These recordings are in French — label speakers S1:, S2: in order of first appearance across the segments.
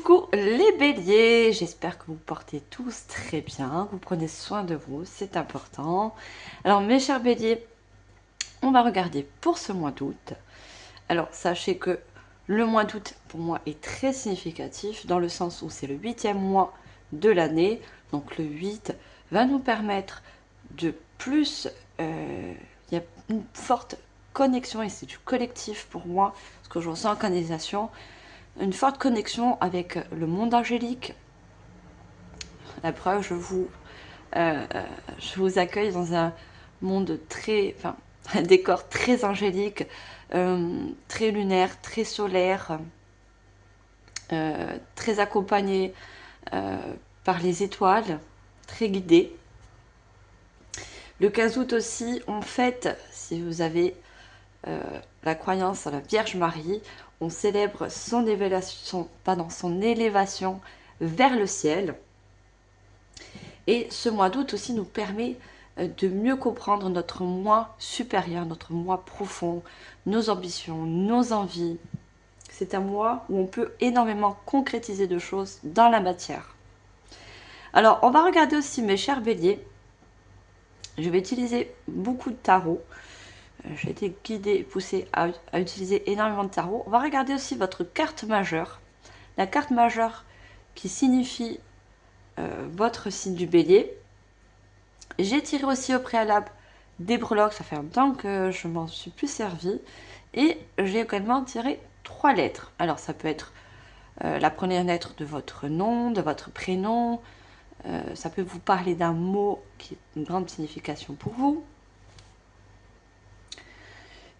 S1: Coucou les béliers, j'espère que vous portez tous très bien, vous prenez soin de vous, c'est important. Alors mes chers béliers, on va regarder pour ce mois d'août. Alors sachez que le mois d'août pour moi est très significatif dans le sens où c'est le 8e mois de l'année. Donc le 8 va nous permettre de plus, il y a une forte connexion et c'est du collectif pour moi, ce que je ressens en canalisation. Une forte connexion avec le monde angélique. La preuve, je vous accueille dans un monde très, enfin, un décor très angélique, très lunaire, très solaire, très accompagné par les étoiles, très guidé. Le 15 août aussi, on fête, si vous avez la croyance à la Vierge Marie, on célèbre son élévation vers le ciel. Et ce mois d'août aussi nous permet de mieux comprendre notre moi supérieur, notre moi profond, nos ambitions, nos envies. C'est un mois où on peut énormément concrétiser de choses dans la matière. Alors, on va regarder aussi mes chers béliers. Je vais utiliser beaucoup de tarot. J'ai été guidée, poussée à utiliser énormément de tarot. On va regarder aussi votre carte majeure. La carte majeure qui signifie votre signe du bélier. J'ai tiré aussi au préalable des breloques, ça fait un temps que je m'en suis plus servi. Et j'ai également tiré 3 lettres. Alors ça peut être la première lettre de votre nom, de votre prénom. Ça peut vous parler d'un mot qui a une grande signification pour vous.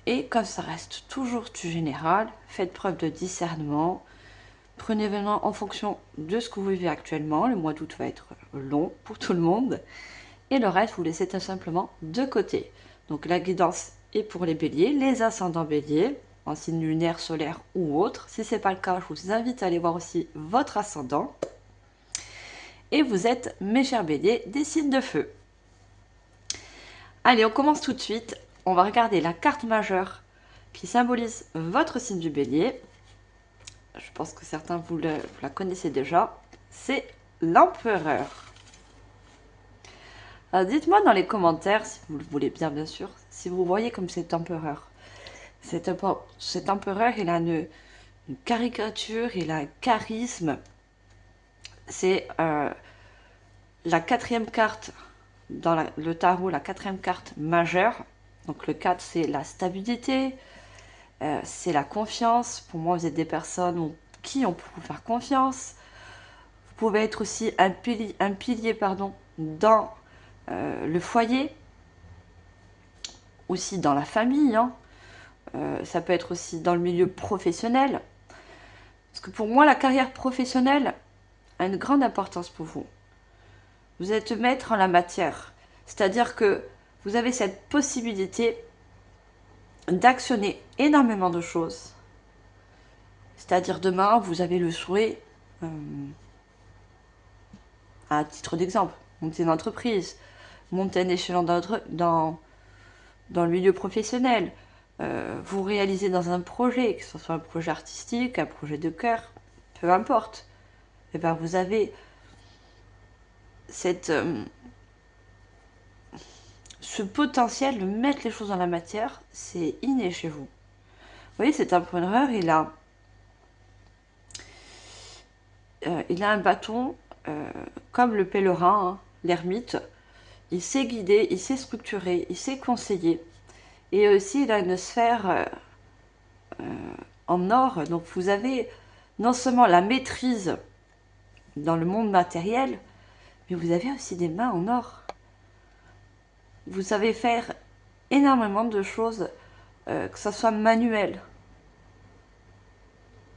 S1: Et comme ça reste toujours du général, faites preuve de discernement. Prenez vraiment en fonction de ce que vous vivez actuellement. Le mois d'août va être long pour tout le monde. Et le reste, vous laissez tout simplement de côté. Donc la guidance est pour les béliers, les ascendants béliers, en signe lunaire, solaire ou autre. Si ce n'est pas le cas, je vous invite à aller voir aussi votre ascendant. Et vous êtes, mes chers béliers, des signes de feu. Allez, on commence tout de suite. On va regarder la carte majeure qui symbolise votre signe du bélier. Je pense que certains vous la connaissez déjà. C'est l'empereur. Alors dites-moi dans les commentaires, si vous le voulez bien sûr, si vous voyez comme cet empereur. Cet empereur, il a une caricature, il a un charisme. C'est la 4e carte dans le tarot, la 4e carte majeure. Donc le 4, c'est la stabilité, c'est la confiance. Pour moi, vous êtes des personnes en qui on peut vous faire confiance. Vous pouvez être aussi un pilier dans le foyer, aussi dans la famille, hein. Ça peut être aussi dans le milieu professionnel. Parce que pour moi, la carrière professionnelle a une grande importance pour vous. Vous êtes maître en la matière. C'est-à-dire que vous avez cette possibilité d'actionner énormément de choses. C'est-à-dire demain, vous avez le souhait, à titre d'exemple, monter une entreprise, monter un échelon dans le milieu professionnel, vous réaliser dans un projet, que ce soit un projet artistique, un projet de cœur, peu importe. Et bien vous avez ce potentiel de mettre les choses dans la matière, c'est inné chez vous. Vous voyez, cet empereur, il a un bâton comme le pèlerin, hein, l'ermite. Il sait guider, il sait structurer, il sait conseiller. Et aussi, il a une sphère en or. Donc, vous avez non seulement la maîtrise dans le monde matériel, mais vous avez aussi des mains en or. Vous savez faire énormément de choses, que ce soit manuel.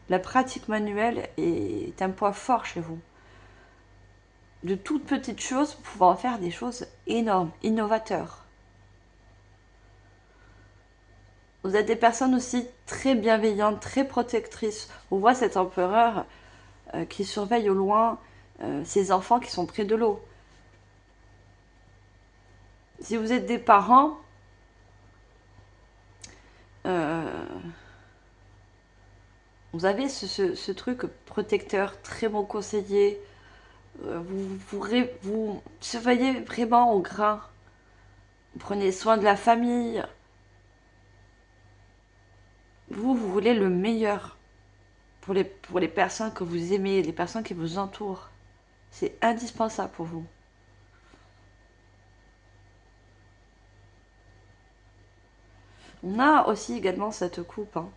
S1: La pratique manuelle est un point fort chez vous. De toutes petites choses, vous pouvez en faire des choses énormes, innovateurs. Vous êtes des personnes aussi très bienveillantes, très protectrices. On voit cet empereur qui surveille au loin ses enfants qui sont près de l'eau. Si vous êtes des parents, Vous avez ce truc protecteur, très bon conseiller. Vous surveillez vraiment au grain. Vous prenez soin de la famille. Vous voulez le meilleur pour les personnes que vous aimez, les personnes qui vous entourent. C'est indispensable pour vous. On a aussi également cette coupe, hein.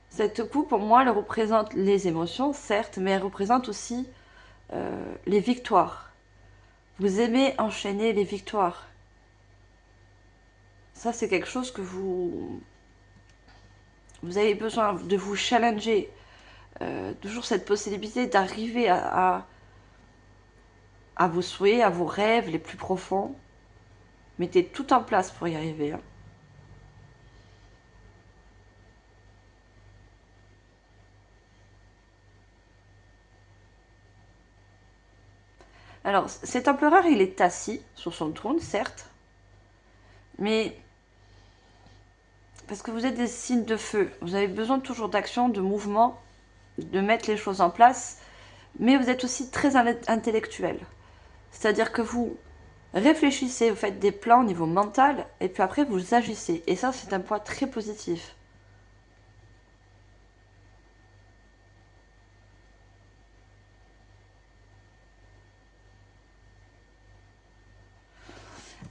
S1: Cette coupe, pour moi, elle représente les émotions, certes, mais elle représente aussi les victoires. Vous aimez enchaîner les victoires. Ça, c'est quelque chose que vous avez besoin de vous challenger. Toujours cette possibilité d'arriver à vos souhaits, à vos rêves les plus profonds. Mettez tout en place pour y arriver, hein. Alors, cet empereur, il est assis sur son trône, certes, mais parce que vous êtes des signes de feu, vous avez besoin toujours d'action, de mouvement, de mettre les choses en place, mais vous êtes aussi très intellectuel. C'est-à-dire que vous réfléchissez, vous faites des plans au niveau mental, et puis après vous agissez. Et ça, c'est un point très positif.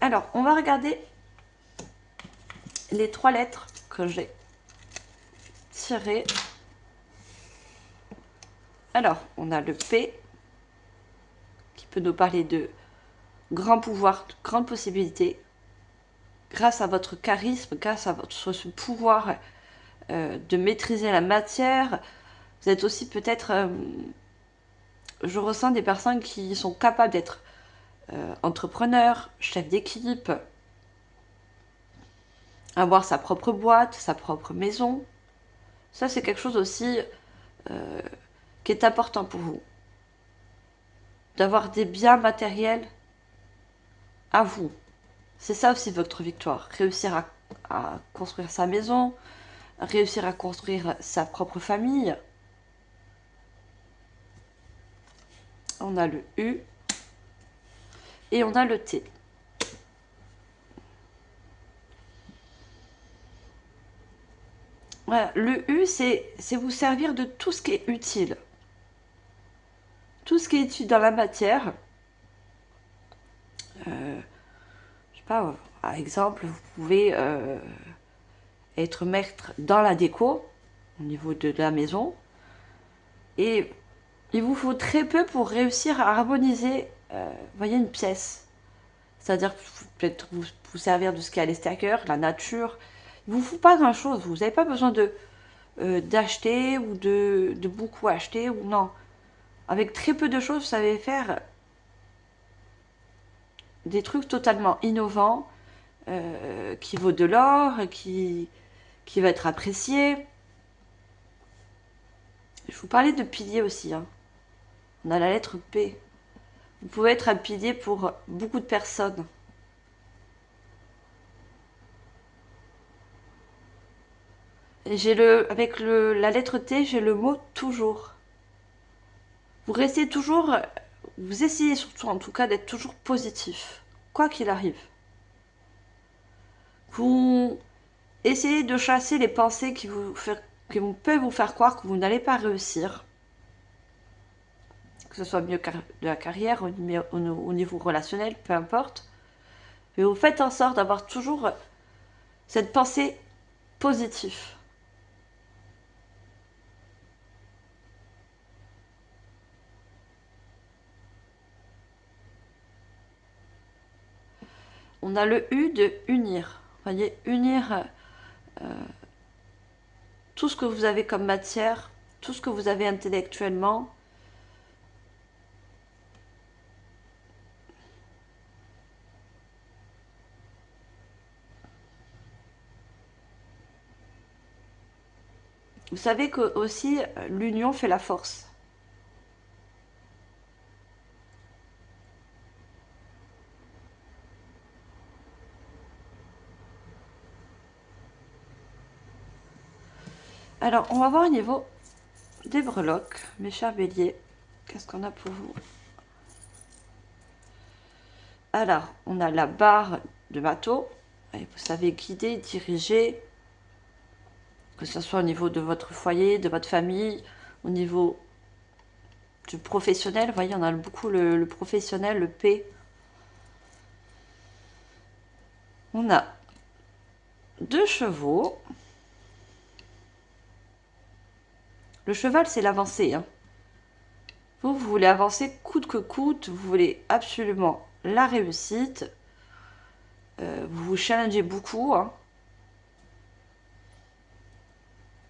S1: Alors, on va regarder les 3 lettres que j'ai tirées. Alors, on a le P, qui peut nous parler de grand pouvoir, de grandes possibilités. Grâce à votre charisme, grâce à ce pouvoir de maîtriser la matière, vous êtes aussi peut-être... je ressens des personnes qui sont capables d'être entrepreneurs, chefs d'équipe, avoir sa propre boîte, sa propre maison. Ça, c'est quelque chose aussi euh, qui est important pour vous. D'avoir des biens matériels à vous. C'est ça aussi votre victoire. Réussir à construire sa maison, réussir à construire sa propre famille. On a le U et on a le T. Voilà, le U, c'est vous servir de tout ce qui est utile. Tout ce qui est utile dans la matière. Je sais pas, par exemple, vous pouvez être maître dans la déco, au niveau de la maison. Et il vous faut très peu pour réussir à harmoniser, voyez, une pièce. C'est-à-dire peut-être vous servir de ce qu'il y a à l'extérieur, la nature. Il ne vous faut pas grand-chose. Vous n'avez pas besoin d'acheter ou de beaucoup acheter ou non. Avec très peu de choses, vous savez faire des trucs totalement innovants, qui vaut de l'or, qui va être apprécié. Je vous parlais de piliers aussi, hein. On a la lettre P. Vous pouvez être un pilier pour beaucoup de personnes. Et avec la lettre T, j'ai le mot toujours. Vous restez toujours, vous essayez surtout en tout cas d'être toujours positif, quoi qu'il arrive. Vous essayez de chasser les pensées peuvent vous faire croire que vous n'allez pas réussir, que ce soit mieux de la carrière, au niveau relationnel, peu importe. Mais vous faites en sorte d'avoir toujours cette pensée positive. On a le U de unir. Vous voyez, unir tout ce que vous avez comme matière, tout ce que vous avez intellectuellement. Vous savez que aussi l'union fait la force. Alors, on va voir au niveau des breloques, mes chers béliers. Qu'est-ce qu'on a pour vous? Alors, on a la barre de bateau. Et vous savez guider, diriger, que ce soit au niveau de votre foyer, de votre famille, au niveau du professionnel. Vous voyez, on a beaucoup le professionnel, le P. On a 2 chevaux. Le cheval, c'est l'avancée. Hein. Vous voulez avancer coûte que coûte. Vous voulez absolument la réussite. Vous vous challengez beaucoup. Hein.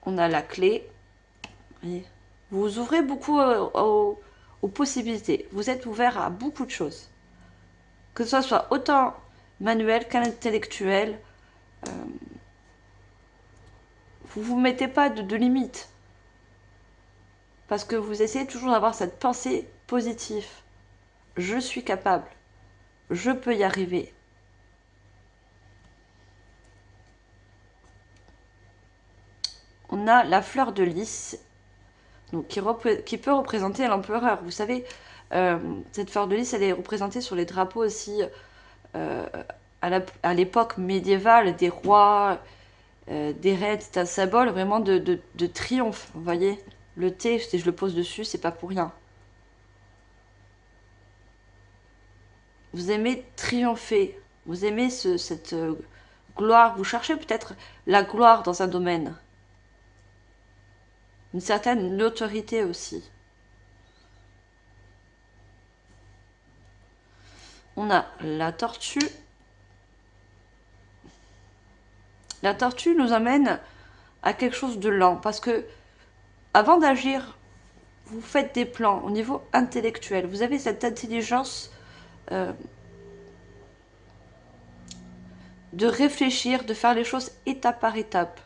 S1: On a la clé. Vous vous ouvrez beaucoup aux possibilités. Vous êtes ouvert à beaucoup de choses. Que ce soit autant manuel qu'intellectuel. Vous ne vous mettez pas de limites. Parce que vous essayez toujours d'avoir cette pensée positive. Je suis capable. Je peux y arriver. On a la fleur de lys, donc qui peut représenter l'empereur. Vous savez, cette fleur de lys, elle est représentée sur les drapeaux aussi à l'époque médiévale, des rois, des reines. C'est un symbole vraiment de triomphe. Vous voyez, le T, si je le pose dessus, c'est pas pour rien. Vous aimez triompher. Vous aimez cette gloire. Vous cherchez peut-être la gloire dans un domaine. Une certaine autorité aussi. On a la tortue. La tortue nous amène à quelque chose de lent. Parce que avant d'agir, vous faites des plans au niveau intellectuel. Vous avez cette intelligence de réfléchir, de faire les choses étape par étape.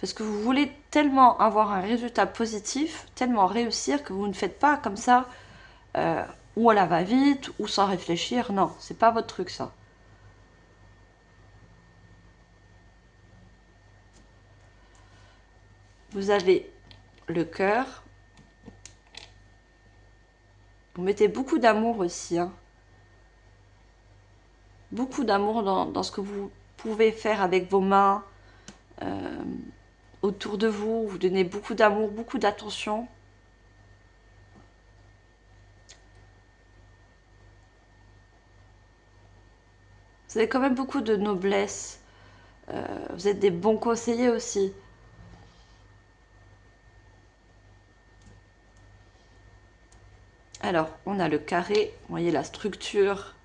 S1: Parce que vous voulez tellement avoir un résultat positif, tellement réussir que vous ne faites pas comme ça, ou à la va-vite, ou sans réfléchir. Non, c'est pas votre truc ça. Vous avez le cœur. Vous mettez beaucoup d'amour aussi. Hein. Beaucoup d'amour dans ce que vous pouvez faire avec vos mains. Autour de vous, vous donnez beaucoup d'amour, beaucoup d'attention. Vous avez quand même beaucoup de noblesse. Vous êtes des bons conseillers aussi. Alors, on a le carré. Vous voyez la structure.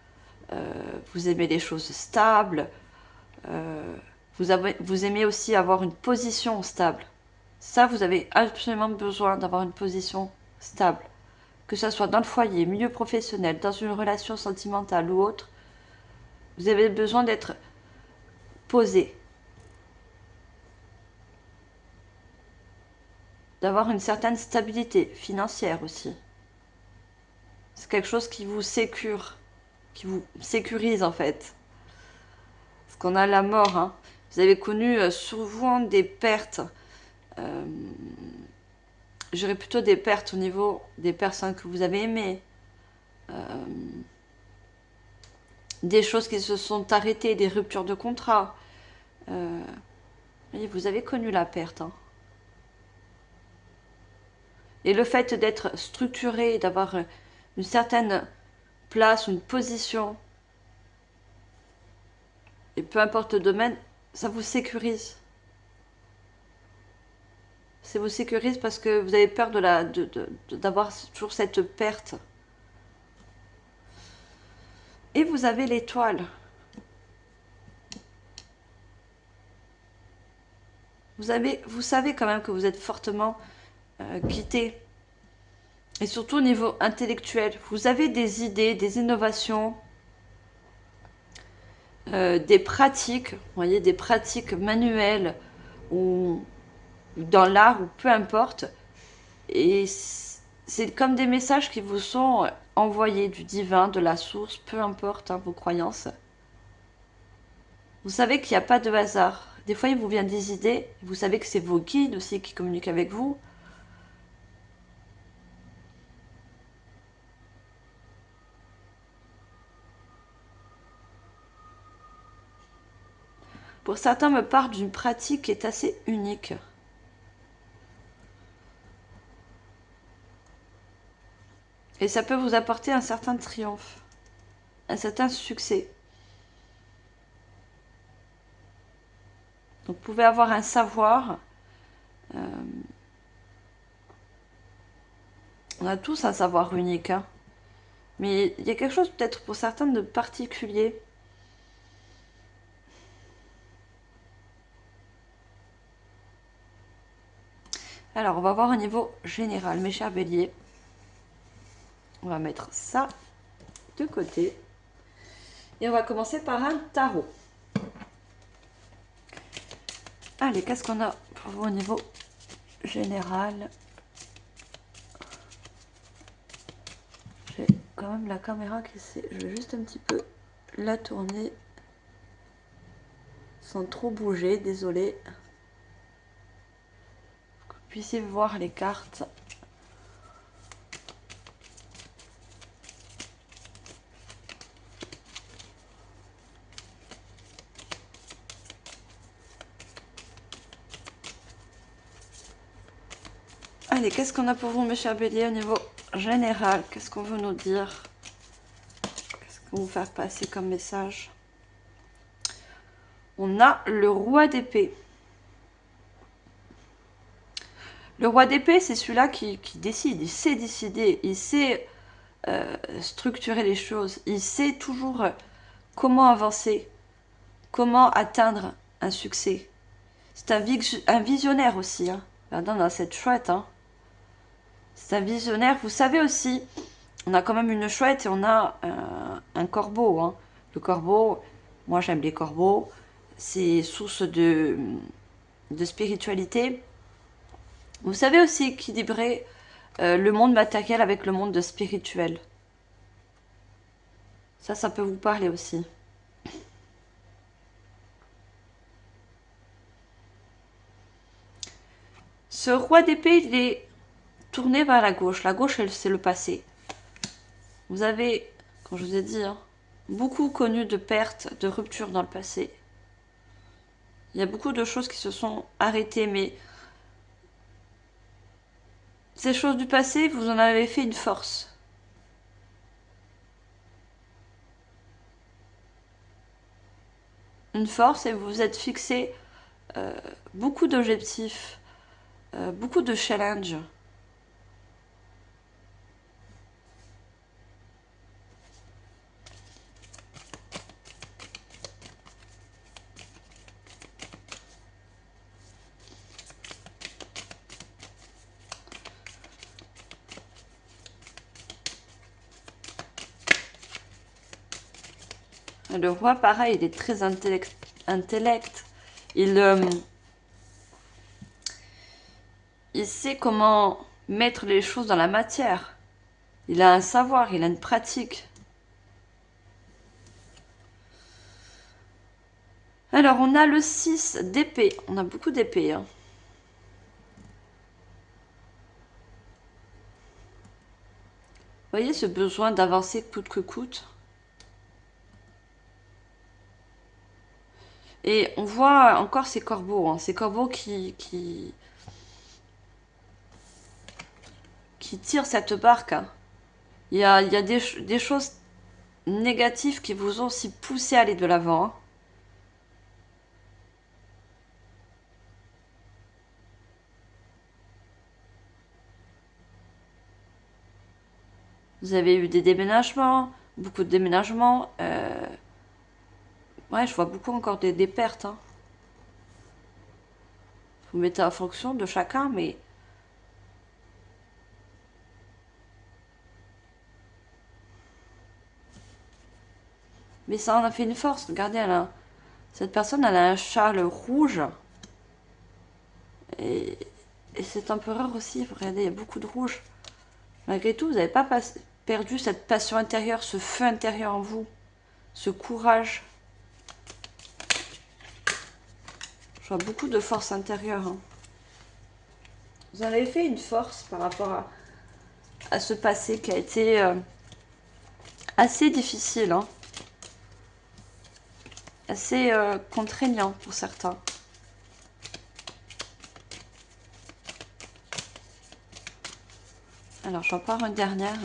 S1: Vous aimez les choses stables. Vous aimez aussi avoir une position stable. Ça, vous avez absolument besoin d'avoir une position stable. Que ce soit dans le foyer, milieu professionnel, dans une relation sentimentale ou autre, vous avez besoin d'être posé. D'avoir une certaine stabilité financière aussi. C'est quelque chose qui vous sécurise en fait. Parce qu'on a la mort. Hein. Vous avez connu souvent des pertes. J'aurais plutôt des pertes au niveau des personnes que vous avez aimées. Des choses qui se sont arrêtées, des ruptures de contrat. Vous avez connu la perte. Hein. Et le fait d'être structuré, d'avoir une certaine place, une position, et peu importe le domaine, ça vous sécurise. Ça vous sécurise parce que vous avez peur d'avoir toujours cette perte. Et vous avez l'étoile. Vous savez quand même que vous êtes fortement guidé. Et surtout au niveau intellectuel. Vous avez des idées, des innovations, des pratiques, vous voyez, des pratiques manuelles ou dans l'art ou peu importe. Et c'est comme des messages qui vous sont envoyés du divin, de la source, peu importe hein, vos croyances. Vous savez qu'il n'y a pas de hasard. Des fois, il vous vient des idées. Vous savez que c'est vos guides aussi qui communiquent avec vous. Pour certains, me parle d'une pratique qui est assez unique. Et ça peut vous apporter un certain triomphe, un certain succès. Donc vous pouvez avoir un savoir. On a tous un savoir unique. Hein. Mais il y a quelque chose peut-être pour certains de particulier. Alors on va voir au niveau général, mes chers béliers. On va mettre ça de côté. Et on va commencer par un tarot. Allez, qu'est-ce qu'on a pour vous au niveau général? J'ai quand même la caméra qui s'est... Je vais juste un petit peu la tourner sans trop bouger, désolé. Que vous puissiez voir les cartes. Allez, qu'est-ce qu'on a pour vous, mes chers béliers, au niveau général? Qu'est-ce qu'on veut nous dire? Qu'est-ce qu'on veut vous faire passer comme message? On a le roi d'épée. Le roi d'épée, c'est celui-là qui décide. Il sait décider, il sait structurer les choses. Il sait toujours comment avancer, comment atteindre un succès. C'est un visionnaire aussi. Hein. Regardez, on a cette chouette. Hein. C'est un visionnaire. Vous savez aussi, on a quand même une chouette et on a un corbeau. Hein. Le corbeau, moi j'aime les corbeaux. C'est source de spiritualité. Vous savez aussi équilibrer le monde matériel avec le monde spirituel. Ça peut vous parler aussi. Ce roi d'épée, il est tourné vers la gauche. La gauche, c'est le passé. Vous avez, comme je vous ai dit, hein, beaucoup connu de pertes, de ruptures dans le passé. Il y a beaucoup de choses qui se sont arrêtées, mais ces choses du passé, vous en avez fait une force. Une force et vous vous êtes fixé beaucoup d'objectifs, beaucoup de challenges. Le roi, pareil, il est très intellect. Il sait comment mettre les choses dans la matière. Il a un savoir, il a une pratique. Alors, on a le 6 d'épée. On a beaucoup d'épées. Hein. Vous voyez ce besoin d'avancer coûte que coûte. Et on voit encore ces corbeaux. Hein, ces corbeaux qui tirent cette barque. Hein. Il y a des choses négatives qui vous ont aussi poussé à aller de l'avant. Hein. Vous avez eu des déménagements, beaucoup de déménagements. Ouais, je vois beaucoup encore des pertes. Hein. Vous mettez en fonction de chacun, mais... Mais ça en a fait une force. Regardez, cette personne, elle a un châle rouge. Et cet empereur aussi, regardez, il y a beaucoup de rouge. Malgré tout, vous n'avez pas perdu cette passion intérieure, ce feu intérieur en vous, ce courage. vois beaucoup de force intérieure. Hein. Vous en avez fait une force par rapport à ce passé qui a été assez difficile. Hein. Assez contraignant pour certains. Alors, j'en pars une dernière.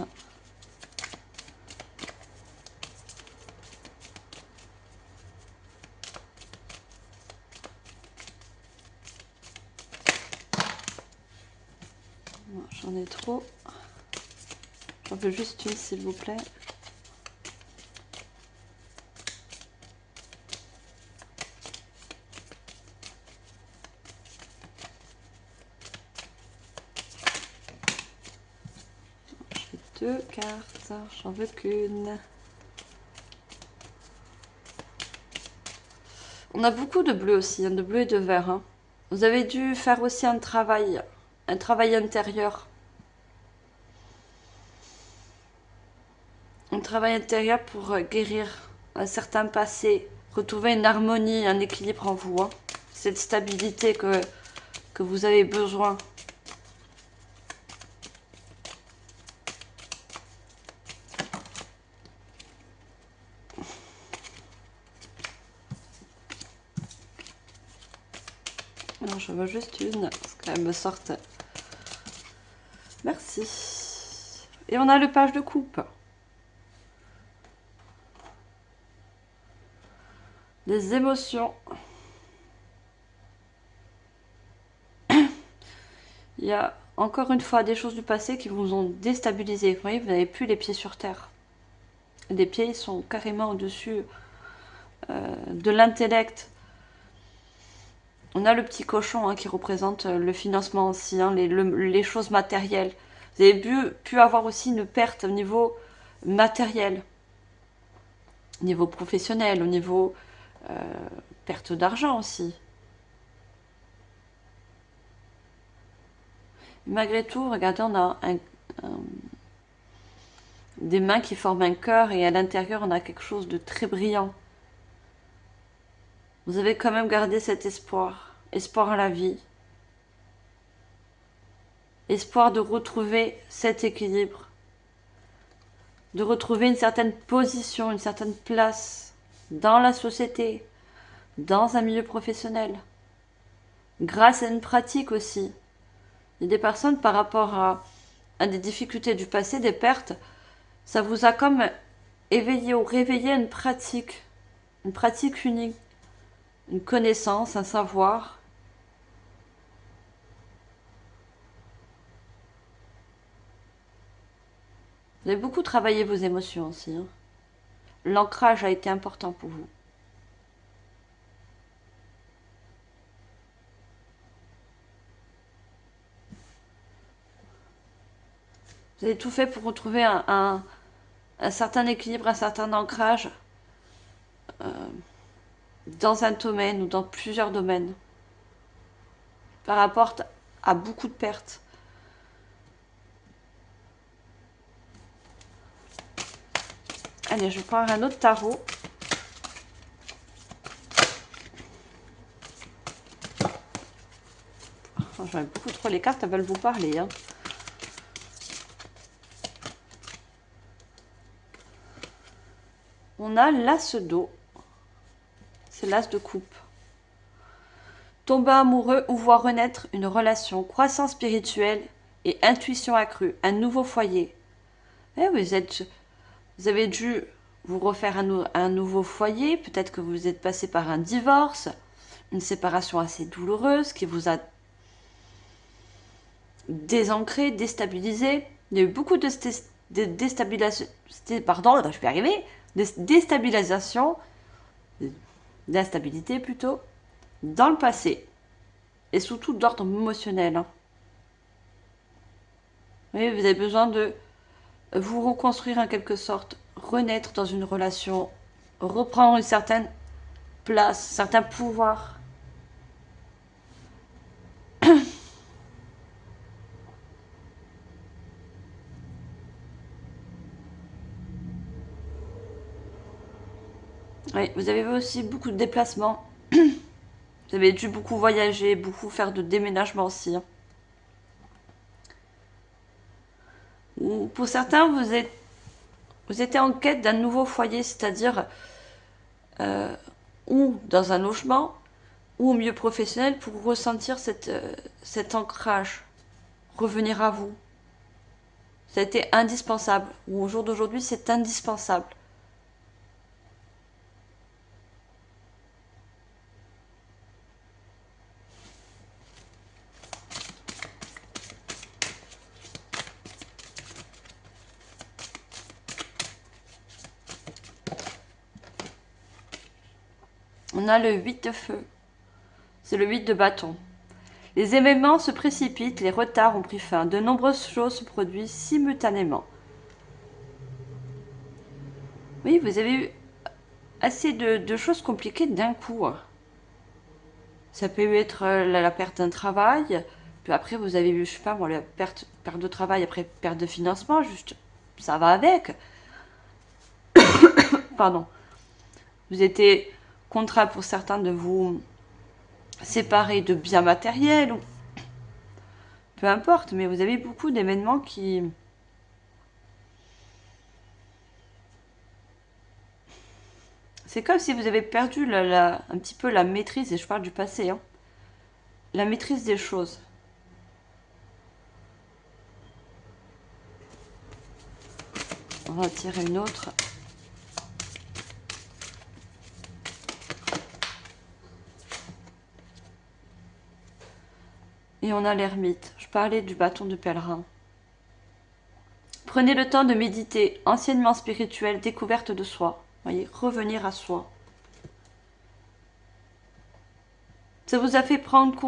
S1: J'en ai trop. J'en veux juste une, s'il vous plaît. Je fais 2 cartes. J'en veux qu'une. On a beaucoup de bleu aussi, hein, de bleu et de vert. Hein. Vous avez dû faire aussi un travail intérieur. Un travail intérieur pour guérir un certain passé, retrouver une harmonie, un équilibre en vous. Hein. Cette stabilité que vous avez besoin. Non, je veux juste une, parce qu'elle me sorte. Merci. Et on a le page de coupe. Des émotions. Il y a encore une fois des choses du passé qui vous ont déstabilisé. Vous voyez, vous n'avez plus les pieds sur terre. Les pieds sont carrément au-dessus de l'intellect. On a le petit cochon hein, qui représente le financement aussi, hein, les choses matérielles. Vous avez pu avoir aussi une perte au niveau matériel, au niveau professionnel, au niveau perte d'argent aussi. Malgré tout, regardez, on a des mains qui forment un cœur et à l'intérieur, on a quelque chose de très brillant. Vous avez quand même gardé cet espoir, espoir à la vie, espoir de retrouver cet équilibre, de retrouver une certaine position, une certaine place dans la société, dans un milieu professionnel, grâce à une pratique aussi. Il y a des personnes par rapport à des difficultés du passé, des pertes, ça vous a comme éveillé ou réveillé une pratique unique, une connaissance, un savoir. Vous avez beaucoup travaillé vos émotions aussi. Hein. L'ancrage a été important pour vous. Vous avez tout fait pour retrouver un certain équilibre, un certain ancrage dans un domaine ou dans plusieurs domaines. Ça rapporte à beaucoup de pertes. Allez, je vais prendre un autre tarot. Oh, j'aime beaucoup trop les cartes, elles veulent vous parler. Hein. On a l'as d'eau. C'est l'as de coupe. Tomber amoureux ou voir renaître une relation, croissance spirituelle et intuition accrue, un nouveau foyer. Et vous avez dû vous refaire un nouveau foyer, peut-être que vous êtes passé par un divorce, une séparation assez douloureuse qui vous a désancré, déstabilisé. Il y a eu beaucoup de déstabilisation, pardon, je vais arriver, déstabilisation, d'instabilité plutôt, dans le passé, et surtout d'ordre émotionnel. Hein. Oui, vous avez besoin de vous reconstruire en quelque sorte, renaître dans une relation, reprendre une certaine place, certain pouvoir. Oui, vous avez aussi beaucoup de déplacements. Vous Vous avez dû beaucoup voyager, beaucoup faire de déménagement aussi. Ou pour certains, vous étiez en quête d'un nouveau foyer, c'est-à-dire euh, ou dans un logement, ou au milieu professionnel pour ressentir cet ancrage, revenir à vous. Ça a été indispensable, ou au jour d'aujourd'hui, c'est indispensable. On a le 8 de feu. C'est le 8 de bâton. Les événements se précipitent, les retards ont pris fin. De nombreuses choses se produisent simultanément. Oui, vous avez eu assez de choses compliquées d'un coup. Ça peut être la perte d'un travail, puis après vous avez eu, je sais pas moi, la perte de travail, après perte de financement, juste ça va avec. Pardon. Vous étiez contraint pour certains de vous séparer de biens matériels, ou peu importe, mais vous avez beaucoup d'événements qui... C'est comme si vous avez perdu un petit peu la maîtrise, et je parle du passé, hein, la maîtrise des choses. On va en tirer une autre. Et on a l'ermite. Je parlais du bâton de pèlerin. Prenez le temps de méditer, anciennement spirituel, découverte de soi. Voyez, revenir à soi. Ça vous a fait prendre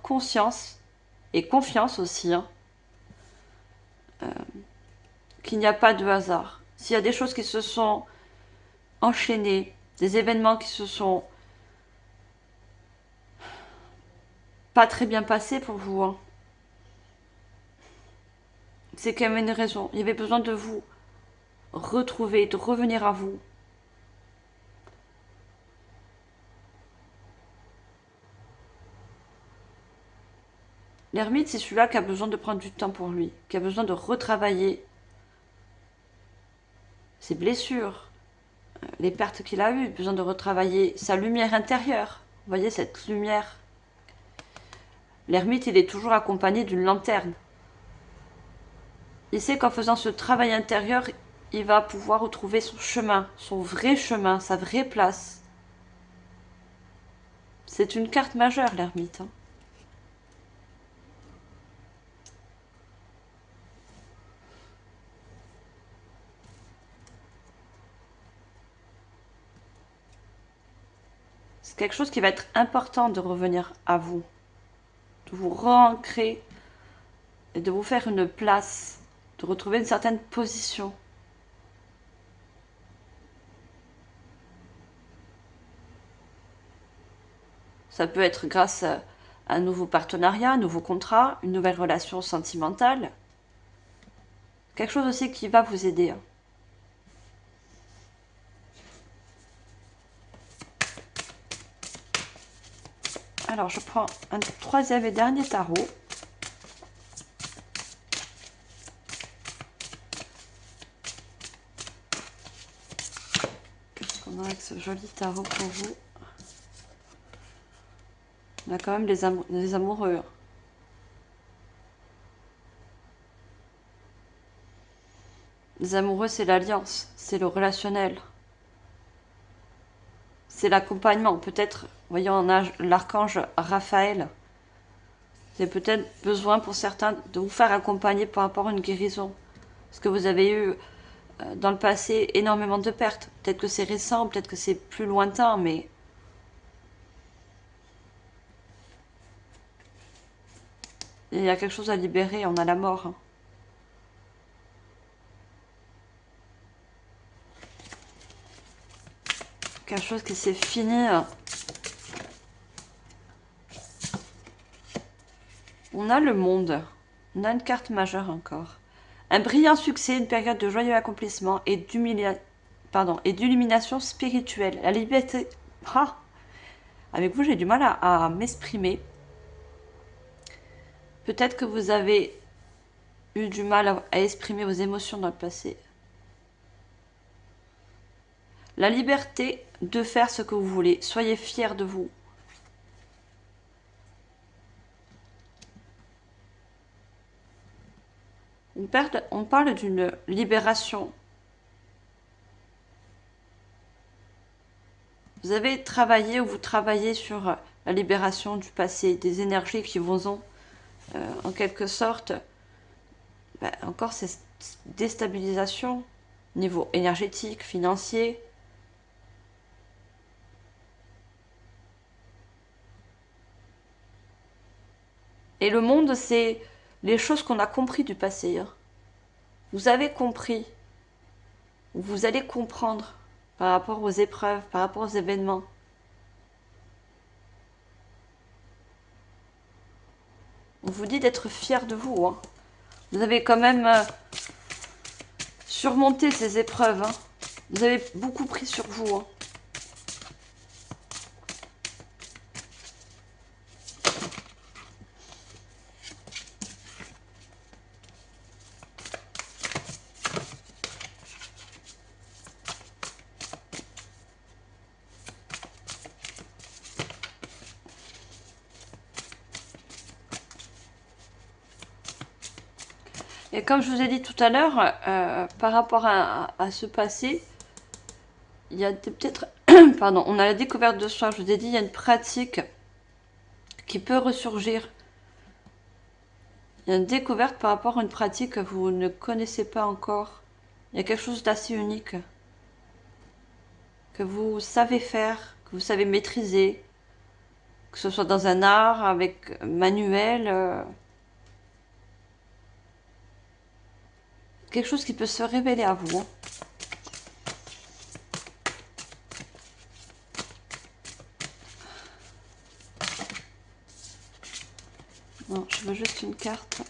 S1: conscience et confiance aussi, hein, qu'il n'y a pas de hasard. S'il y a des choses qui se sont enchaînées, des événements qui se sont pas très bien passés pour vous, hein, c'est qu'il y avait une raison. Il y avait besoin de vous retrouver, de revenir à vous. L'ermite, c'est celui-là qui a besoin de prendre du temps pour lui, qui a besoin de retravailler ses blessures, les pertes qu'il a eues, besoin de retravailler sa lumière intérieure. Vous voyez cette lumière. L'ermite, il est toujours accompagné d'une lanterne. Il sait qu'en faisant ce travail intérieur, il va pouvoir retrouver son chemin, son vrai chemin, sa vraie place. C'est une carte majeure, l'ermite, hein. C'est quelque chose qui va être important de revenir à vous, de vous re-ancrer et de vous faire une place, de retrouver une certaine position. Ça peut être grâce à un nouveau partenariat, un nouveau contrat, une nouvelle relation sentimentale. Quelque chose aussi qui va vous aider, hein. Alors, je prends un troisième et dernier tarot. Qu'est-ce qu'on a avec ce joli tarot pour vous? On a quand même les amoureux. Les amoureux, c'est l'alliance, c'est le relationnel. C'est l'accompagnement. Peut-être, voyez, on a l'archange Raphaël. C'est peut-être besoin pour certains de vous faire accompagner par rapport à une guérison. Parce que vous avez eu dans le passé énormément de pertes. Peut-être que c'est récent, peut-être que c'est plus lointain, mais il y a quelque chose à libérer, on a la mort, hein. Quelque chose qui s'est fini. On a le monde. On a une carte majeure encore. Un brillant succès, une période de joyeux accomplissement et d'illumination spirituelle. La liberté. Ah, Avec vous, j'ai du mal à m'exprimer. Peut-être que vous avez eu du mal à exprimer vos émotions dans le passé. La liberté de faire ce que vous voulez. Soyez fiers de vous. On parle d'une libération. Vous avez travaillé ou vous travaillez sur la libération du passé, des énergies qui vous ont, en quelque sorte, encore cette déstabilisation au niveau énergétique, financier. Et le monde, c'est les choses qu'on a compris du passé. Hein. Vous avez compris, vous allez comprendre par rapport aux épreuves, par rapport aux événements. On vous dit d'être fier de vous. Hein. Vous avez quand même surmonté ces épreuves. Hein. Vous avez beaucoup pris sur vous. Hein. Et comme je vous ai dit tout à l'heure, par rapport à ce passé, il y a peut-être... Pardon, on a la découverte de soi. Je vous ai dit, il y a une pratique qui peut ressurgir. Il y a une découverte par rapport à une pratique que vous ne connaissez pas encore. Il y a quelque chose d'assez unique que vous savez faire, que vous savez maîtriser, que ce soit dans un art, avec manuel, quelque chose qui peut se révéler à vous. Hein. Non, je veux juste une carte.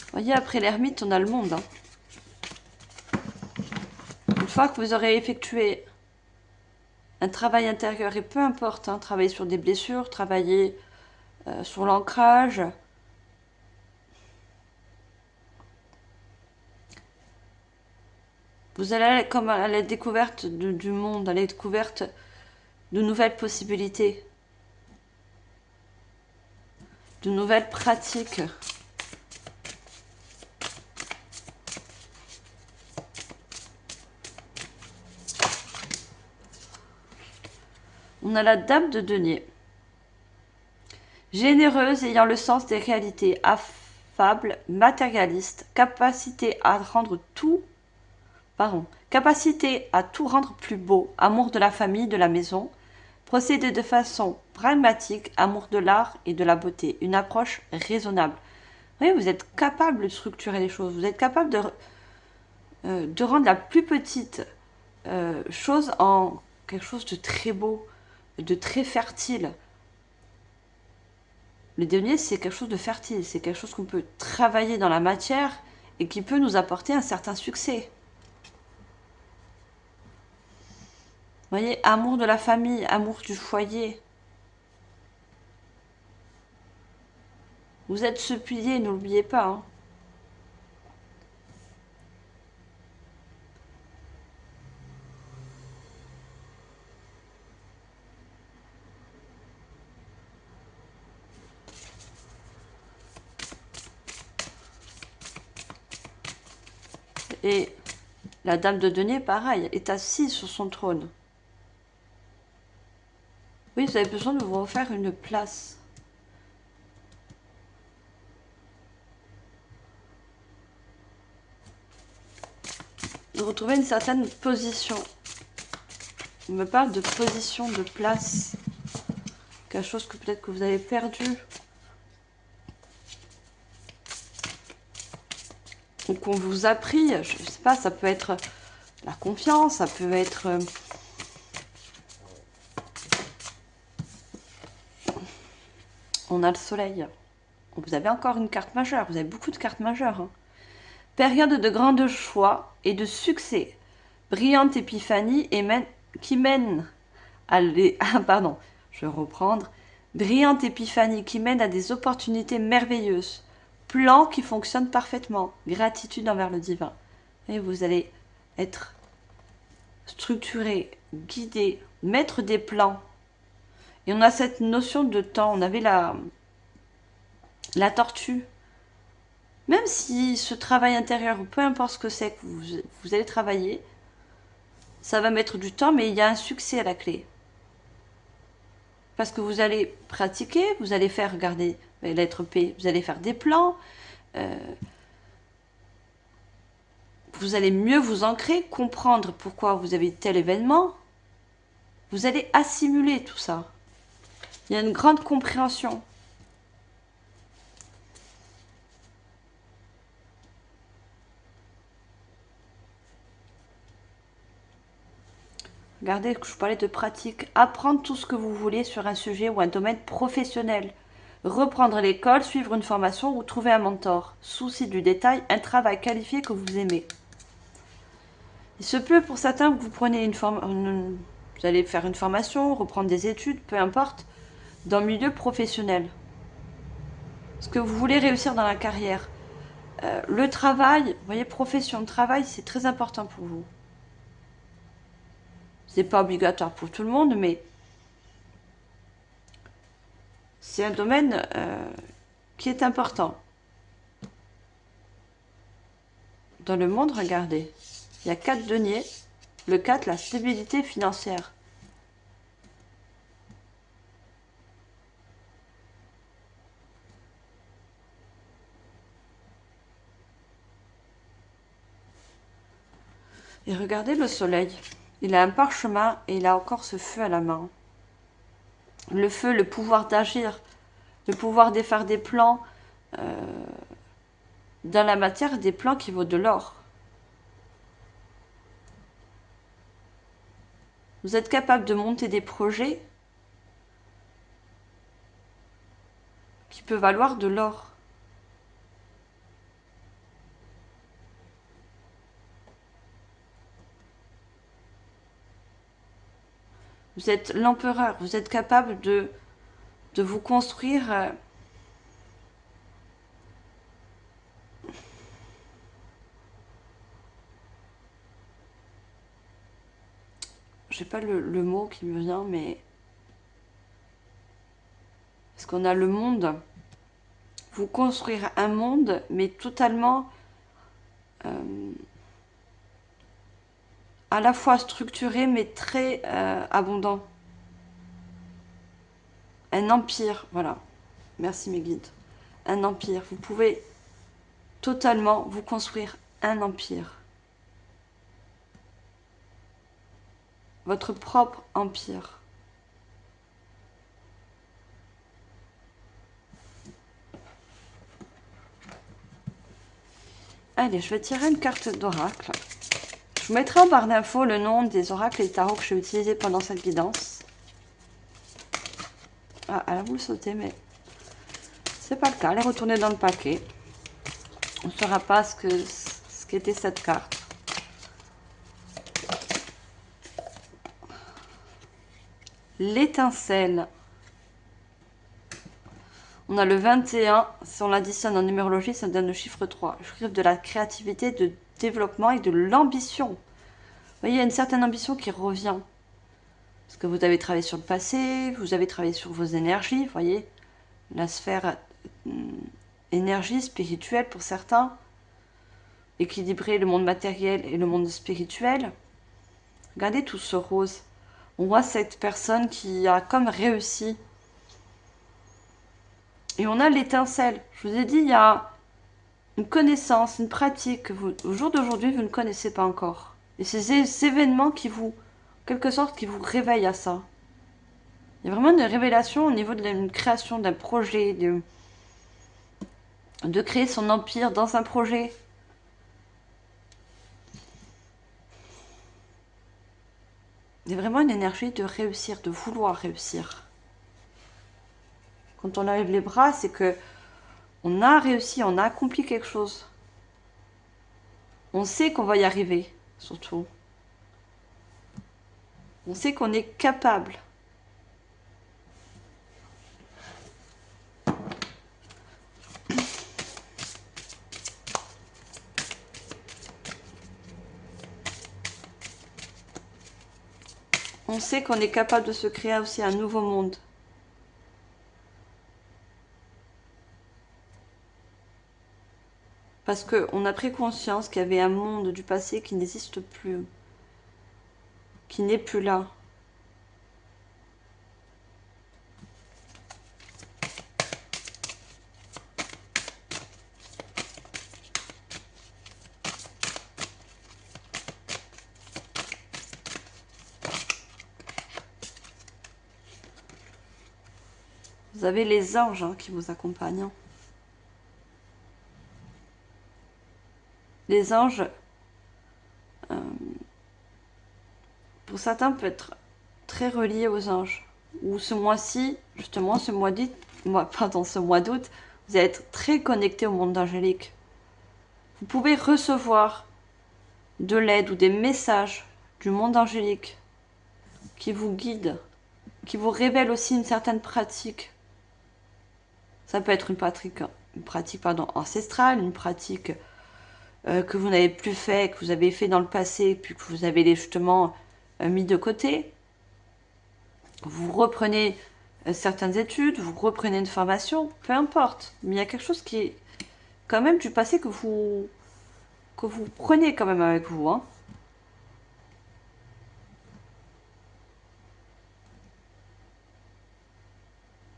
S1: Vous voyez, après l'ermite, on a le monde. Hein. Une fois que vous aurez effectué un travail intérieur, et peu importe, hein, travailler sur des blessures, travailler sur l'ancrage, vous allez comme à la découverte du monde, à la découverte de nouvelles possibilités, de nouvelles pratiques. On a la dame de denier. Généreuse, ayant le sens des réalités, affable, matérialiste, capacité à tout rendre plus beau, amour de la famille, de la maison, procéder de façon pragmatique, amour de l'art et de la beauté, une approche raisonnable. Oui, vous êtes capable de structurer les choses, vous êtes capable de rendre la plus petite chose en quelque chose de très beau, de très fertile. Le denier, c'est quelque chose de fertile, c'est quelque chose qu'on peut travailler dans la matière et qui peut nous apporter un certain succès. Vous voyez, amour de la famille, amour du foyer. Vous êtes ce pilier, n'oubliez pas. Hein. Et la dame de denier, pareil, est assise sur son trône. Oui, vous avez besoin de vous refaire une place. De retrouver une certaine position. On me parle de position, de place. Quelque chose que peut-être que vous avez perdu. Ou qu'on vous a pris. Je ne sais pas, ça peut être la confiance, ça peut être... On a le soleil. Vous avez encore une carte majeure. Vous avez beaucoup de cartes majeures. Hein. Période de grandes choix et de succès. Brillante épiphanie qui mène à pardon, je vais reprendre. Brillante épiphanie qui mène à des opportunités merveilleuses. Plan qui fonctionne parfaitement. Gratitude envers le divin. Et vous allez être structuré, guidé, mettre des plans. Et on a cette notion de temps. On avait la tortue. Même si ce travail intérieur, ou peu importe ce que c'est que vous allez travailler, ça va mettre du temps, mais il y a un succès à la clé. Parce que vous allez pratiquer, vous allez faire, regardez, la lettre P, vous allez faire des plans, vous allez mieux vous ancrer, comprendre pourquoi vous avez tel événement, vous allez assimiler tout ça. Il y a une grande compréhension. Regardez, je parlais de pratique. Apprendre tout ce que vous voulez sur un sujet ou un domaine professionnel. Reprendre l'école, suivre une formation ou trouver un mentor. Souci du détail, un travail qualifié que vous aimez. Il se peut pour certains que vous preniez vous allez faire une formation, reprendre des études, peu importe, dans le milieu professionnel. Ce que vous voulez réussir dans la carrière. Le travail, vous voyez, profession de travail, c'est très important pour vous. C'est pas obligatoire pour tout le monde, mais c'est un domaine qui est important. Dans le monde, regardez, il y a 4 deniers. Le 4, la stabilité financière. Et regardez le soleil. Il a un parchemin et il a encore ce feu à la main. Le feu, le pouvoir d'agir, le pouvoir de faire des plans dans la matière, des plans qui vaut de l'or. Vous êtes capable de monter des projets qui peuvent valoir de l'or. Vous êtes l'empereur, vous êtes capable de vous construire je sais pas le mot qui me vient, mais parce qu'on a le monde, vous construire un monde, mais totalement à la fois structuré, mais très abondant. Un empire, voilà. Merci mes guides. Un empire. Vous pouvez totalement vous construire un empire. Votre propre empire. Allez, je vais tirer une carte d'oracle. Je vous mettrai en barre d'infos le nom des oracles et tarots que j'ai utilisés pendant cette guidance. Ah, elle a voulu sauter, mais c'est pas le cas. Elle est retournée dans le paquet. On ne saura pas ce qu'était cette carte. L'étincelle. On a le 21, si on l'additionne en numérologie, ça donne le chiffre 3. Je crée de la créativité, de développement et de l'ambition. Vous voyez, il y a une certaine ambition qui revient. Parce que vous avez travaillé sur le passé, vous avez travaillé sur vos énergies, vous voyez. La sphère énergie spirituelle pour certains. Équilibrer le monde matériel et le monde spirituel. Regardez tout ce rose. On voit cette personne qui a comme réussi. Et on a l'étincelle. Je vous ai dit, il y a une connaissance, une pratique que vous, au jour d'aujourd'hui, vous ne connaissez pas encore. Et ces événements qui vous, en quelque sorte, qui vous réveillent à ça. Il y a vraiment une révélation au niveau de la création d'un projet, de créer son empire dans un projet. Il y a vraiment une énergie de réussir, de vouloir réussir. Quand on lève les bras, c'est que on a réussi, on a accompli quelque chose. On sait qu'on va y arriver, surtout. On sait qu'on est capable. On sait qu'on est capable de se créer aussi un nouveau monde. Parce qu'on a pris conscience qu'il y avait un monde du passé qui n'existe plus. Qui n'est plus là. Vous avez les anges qui vous accompagnent. Les anges, pour certains, peuvent être très reliés aux anges. Ou ce mois-ci, justement, ce mois d'août, vous allez être très connecté au monde angélique. Vous pouvez recevoir de l'aide ou des messages du monde angélique qui vous guident, qui vous révèlent aussi une certaine pratique. Ça peut être une pratique ancestrale, une pratique que vous n'avez plus fait, que vous avez fait dans le passé, puis que vous avez justement mis de côté. Vous reprenez certaines études, vous reprenez une formation, peu importe. Mais il y a quelque chose qui est quand même du passé que vous prenez quand même avec vous.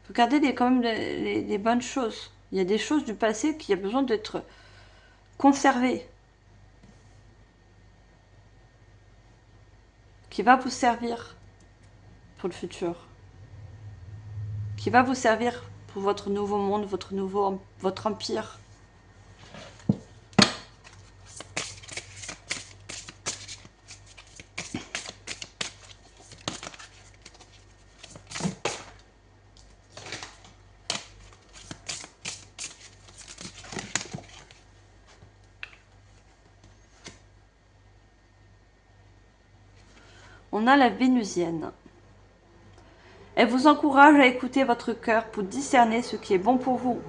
S1: Regardez quand même les bonnes choses. Il y a des choses du passé qui a besoin d'être conservées. Qui va vous servir pour le futur. Qui va vous servir pour votre nouveau monde, votre empire. On a la Vénusienne. Elle vous encourage à écouter votre cœur pour discerner ce qui est bon pour vous.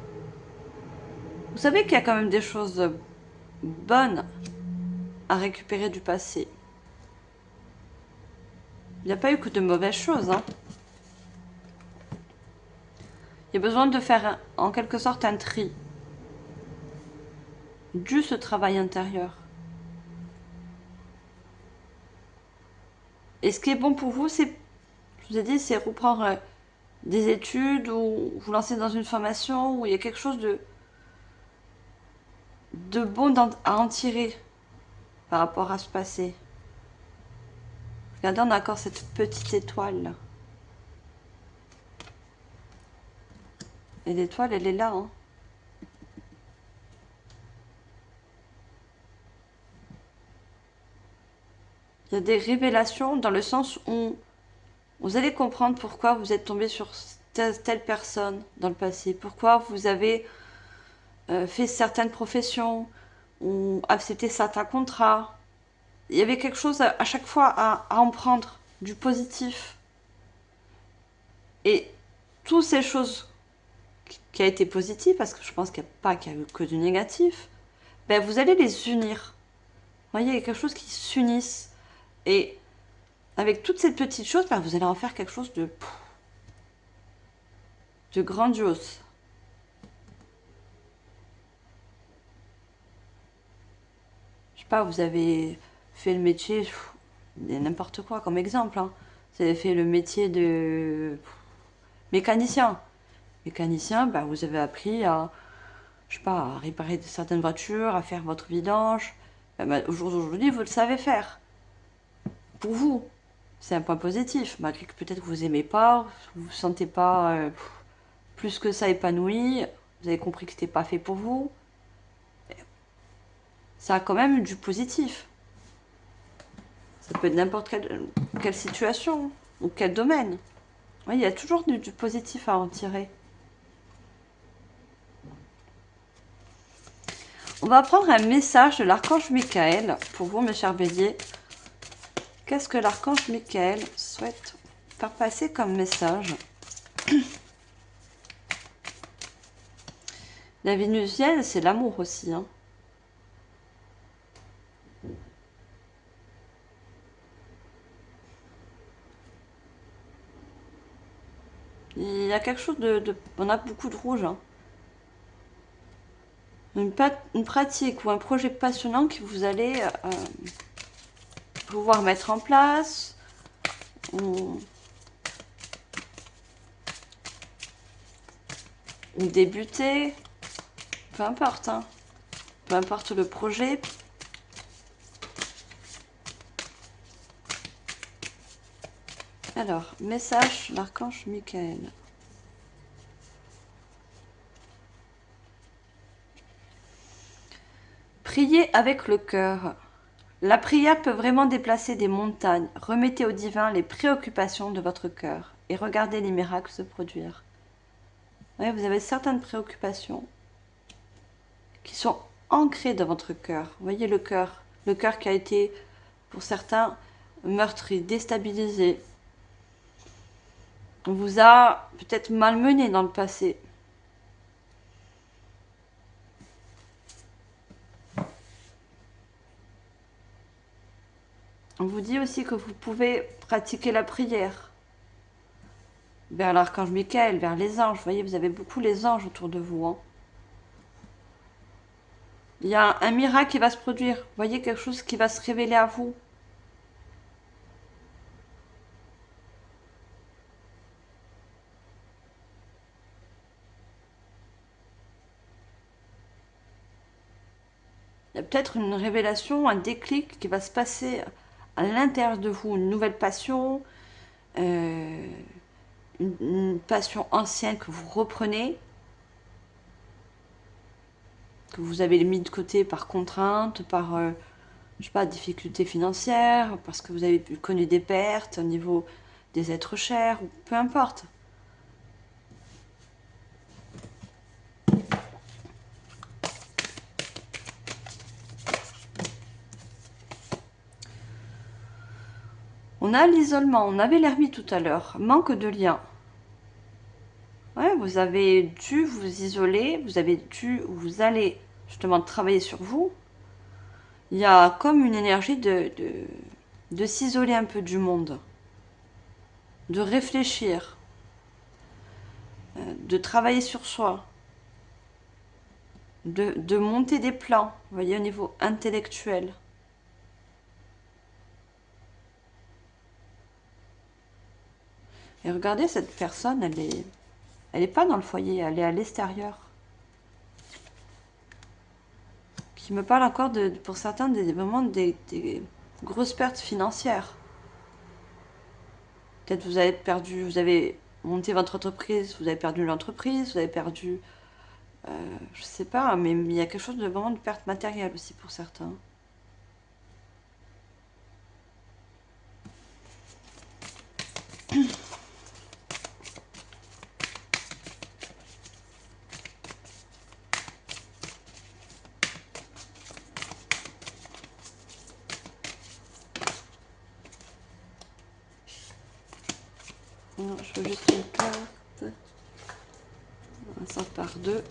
S1: Vous savez qu'il y a quand même des choses bonnes à récupérer du passé. Il n'y a pas eu que de mauvaises choses. Il y a besoin de faire en quelque sorte un tri. Dû ce travail intérieur. Et ce qui est bon pour vous, c'est, je vous ai dit, c'est reprendre des études ou vous lancer dans une formation où il y a quelque chose de bon à en tirer par rapport à ce passé. Regardez, on a encore cette petite étoile là. Et l'étoile, elle est là. Il y a des révélations dans le sens où vous allez comprendre pourquoi vous êtes tombé sur telle personne dans le passé, pourquoi vous avez fait certaines professions ou accepté certains contrats. Il y avait quelque chose à chaque fois à en prendre, du positif. Et toutes ces choses qui a été positives, parce que je pense qu'il n'y a pas qu'il y a eu que du négatif, ben vous allez les unir. Vous voyez, il y a quelque chose qui s'unisse. Et avec toutes ces petites choses, ben vous allez en faire quelque chose de grandiose. Je sais pas, vous avez fait le métier, n'importe quoi comme exemple. Vous avez fait le métier de mécanicien. Mécanicien, ben vous avez appris à, je sais pas, à réparer certaines voitures, à faire votre vidange. Ben, au jour d'aujourd'hui, vous le savez faire. Pour vous, c'est un point positif, malgré que peut-être vous aimez pas, vous vous sentez pas plus que ça épanoui, vous avez compris que c'était pas fait pour vous. Ça a quand même du positif. Ça peut être n'importe quelle situation ou quel domaine. Oui, il y a toujours du positif à en tirer. On va prendre un message de l'archange Michael pour vous, mes chers béliers. Qu'est-ce que l'archange Michael souhaite faire passer comme message? La vénusienne, c'est l'amour aussi, hein. Il y a quelque chose on a beaucoup de rouge, hein. Une pratique ou un projet passionnant que vous allez pouvoir mettre en place. Ou débuter. Peu importe, hein. Peu importe le projet. Alors, message l'archange Michael. Priez avec le cœur. La prière peut vraiment déplacer des montagnes. Remettez au divin les préoccupations de votre cœur et regardez les miracles se produire. Ouais, vous avez certaines préoccupations qui sont ancrées dans votre cœur. Vous voyez le cœur qui a été, pour certains, meurtri, déstabilisé. On vous a peut-être malmené dans le passé. On vous dit aussi que vous pouvez pratiquer la prière vers l'archange Michael, vers les anges. Vous voyez, vous avez beaucoup les anges autour de vous, hein. Il y a un miracle qui va se produire. Vous voyez, quelque chose qui va se révéler à vous. Il y a peut-être une révélation, un déclic qui va se passer à l'intérieur de vous. Une nouvelle passion, une passion ancienne que vous reprenez, que vous avez mis de côté par contrainte, par, je sais pas, difficultés financières, parce que vous avez connu des pertes au niveau des êtres chers, ou peu importe. On a l'isolement, on avait l'ermite tout à l'heure, manque de lien. Ouais, vous avez dû vous isoler, vous allez justement travailler sur vous. Il y a comme une énergie de s'isoler un peu du monde, de réfléchir, de travailler sur soi, de monter des plans, vous voyez, au niveau intellectuel. Et regardez, cette personne, elle est pas dans le foyer, elle est à l'extérieur. Qui me parle encore pour certains vraiment des grosses pertes financières. Peut-être vous avez monté votre entreprise, vous avez perdu l'entreprise, vous avez perdu, je sais pas, mais il y a quelque chose de vraiment de perte matérielle aussi pour certains. Non, je veux juste une carte. Ça par deux.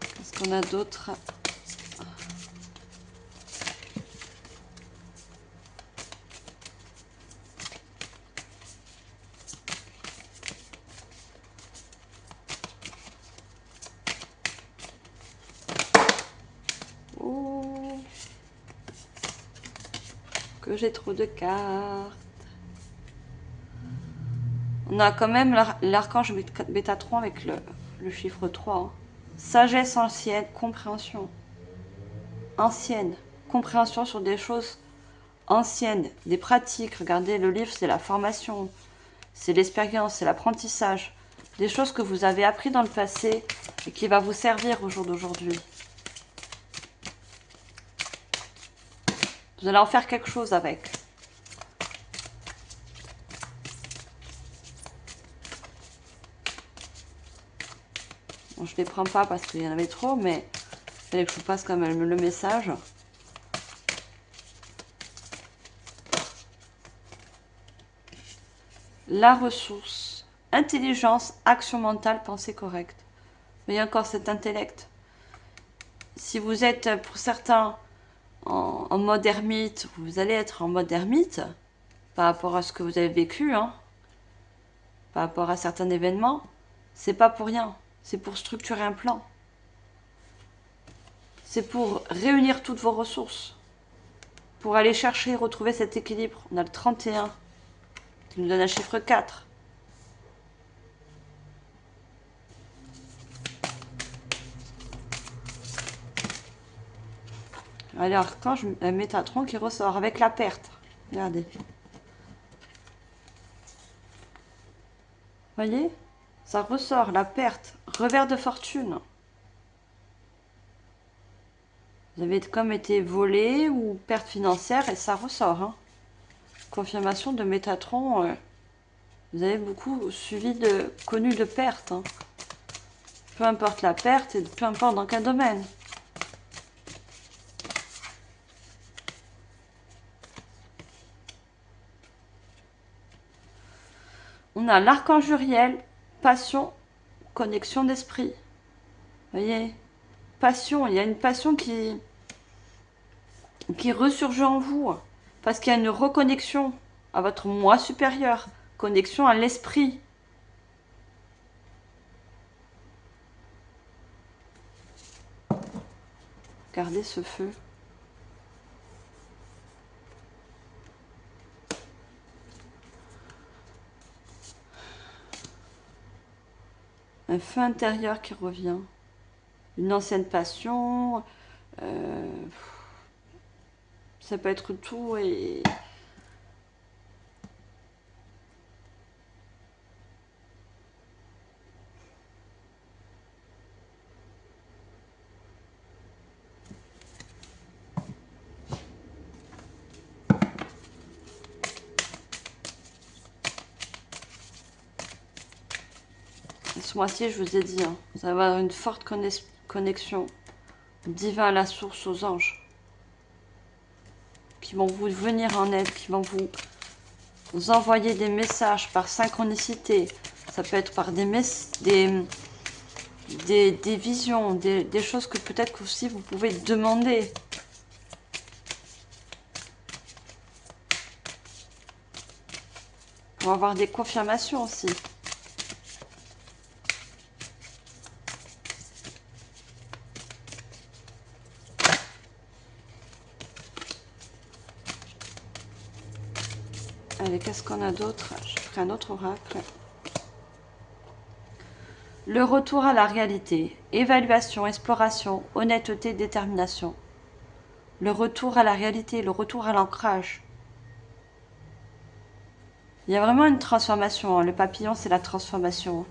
S1: Qu'est-ce qu'on a d'autre? Oh, que j'ai trop de cartes. On a quand même l'archange Bétatron avec le chiffre 3. Hein. Sagesse ancienne, compréhension. Ancienne. Compréhension sur des choses anciennes, des pratiques. Regardez, le livre, c'est la formation, c'est l'expérience, c'est l'apprentissage. Des choses que vous avez appris dans le passé et qui va vous servir au jour d'aujourd'hui. Vous allez en faire quelque chose avec. Bon, je ne les prends pas parce qu'il y en avait trop, mais il fallait que je vous passe quand même le message. La ressource, intelligence, action mentale, pensée correcte. Mais il y a encore cet intellect. Si vous êtes, pour certains, en mode ermite, vous allez être en mode ermite par rapport à ce que vous avez vécu, hein, par rapport à certains événements. C'est pas pour rien. C'est pour structurer un plan. C'est pour réunir toutes vos ressources. Pour aller chercher et retrouver cet équilibre. On a le 31 qui nous donne un chiffre 4. Alors, quand je un Métatron qui ressort avec la perte. Regardez. Voyez? Ça ressort, la perte. Revers de fortune. Vous avez comme été volé ou perte financière et ça ressort. Hein. Confirmation de Métatron. Vous avez beaucoup connu de pertes. Hein. Peu importe la perte et peu importe dans quel domaine. On a l'archange Uriel, passion, connexion d'esprit. Vous voyez? Passion, il y a une passion qui ressurgit en vous. Parce qu'il y a une reconnexion à votre moi supérieur. Connexion à l'esprit. Regardez ce feu. Un feu intérieur qui revient. Une ancienne passion. Ça peut être tout et... Ce mois-ci, je vous ai dit, hein, vous allez avoir une forte connexion divin à la source, aux anges, qui vont vous venir en aide, qui vont vous envoyer des messages par synchronicité. Ça peut être par des visions, des choses que peut-être aussi vous pouvez demander. Pour avoir des confirmations aussi. Allez, qu'est-ce qu'on a d'autre? Je ferai un autre oracle. Le retour à la réalité. Évaluation, exploration, honnêteté, détermination. Le retour à la réalité, le retour à l'ancrage. Il y a vraiment une transformation. Hein. Le papillon, c'est la transformation.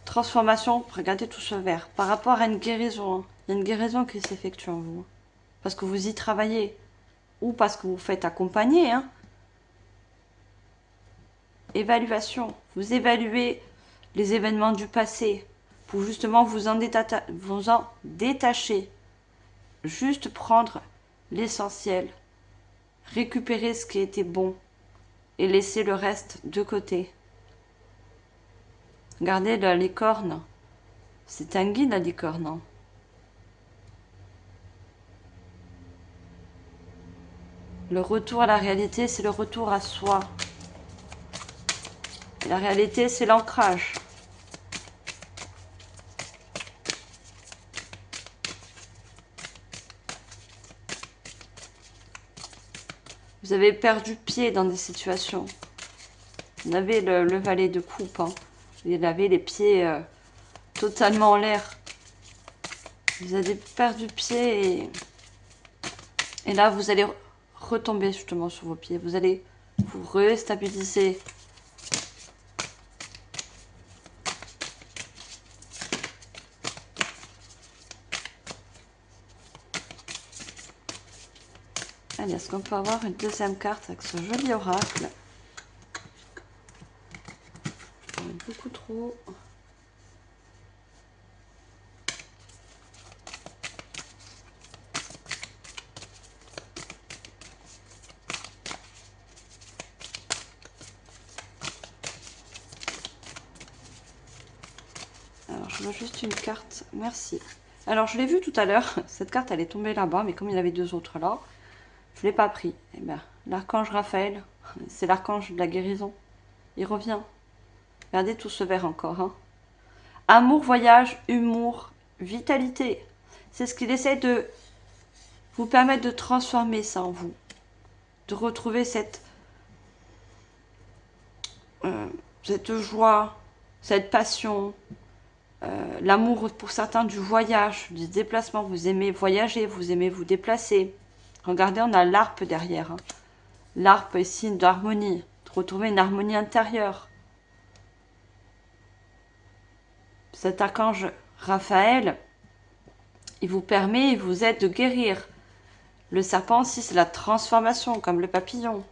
S1: Transformation, regardez tout ce vert. Par rapport à une guérison. Hein. Il y a une guérison qui s'effectue en vous. Parce que vous y travaillez. Ou parce que vous faites accompagner. Hein. Évaluation. Vous évaluez les événements du passé. Pour justement vous en détacher. Juste prendre l'essentiel. Récupérer ce qui était bon. Et laisser le reste de côté. Regardez la licorne. C'est un guide, la licorne. Hein. Le retour à la réalité, c'est le retour à soi. Et la réalité, c'est l'ancrage. Vous avez perdu pied dans des situations. Vous avez le valet de coupe. Hein. Vous avez les pieds totalement en l'air. Vous avez perdu pied et là, vous allez retomber justement sur vos pieds. Vous allez vous restabiliser. Allez, est-ce qu'on peut avoir une deuxième carte avec ce joli oracle? Beaucoup trop. je veux juste une carte. Merci. Alors, je l'ai vu tout à l'heure. Cette carte, elle est tombée là-bas. Mais comme il y en avait deux autres là, je ne l'ai pas pris. Eh bien, l'archange Raphaël, c'est l'archange de la guérison. Il revient. Regardez tout ce vert encore. Hein. Amour, voyage, humour, vitalité. C'est ce qu'il essaie de vous permettre de transformer ça en vous. De retrouver cette joie, cette passion, l'amour pour certains du voyage, du déplacement. Vous aimez voyager, vous aimez vous déplacer. Regardez, on a l'harpe derrière. Hein. L'harpe est signe d'harmonie, de retrouver une harmonie intérieure. Cet archange Raphaël, il vous permet, il vous aide de guérir. Le serpent aussi, c'est la transformation, comme le papillon.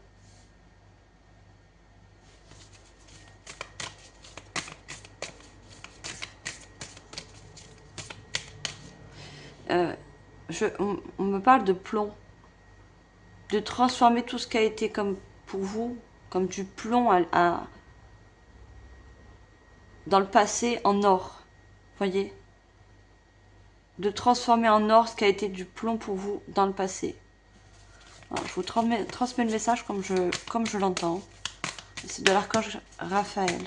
S1: On me parle de plomb, de transformer tout ce qui a été comme pour vous, comme du plomb dans le passé en or, voyez, de transformer en or ce qui a été du plomb pour vous dans le passé. Alors, je vous transmets le message comme je l'entends. C'est de l'archange Raphaël.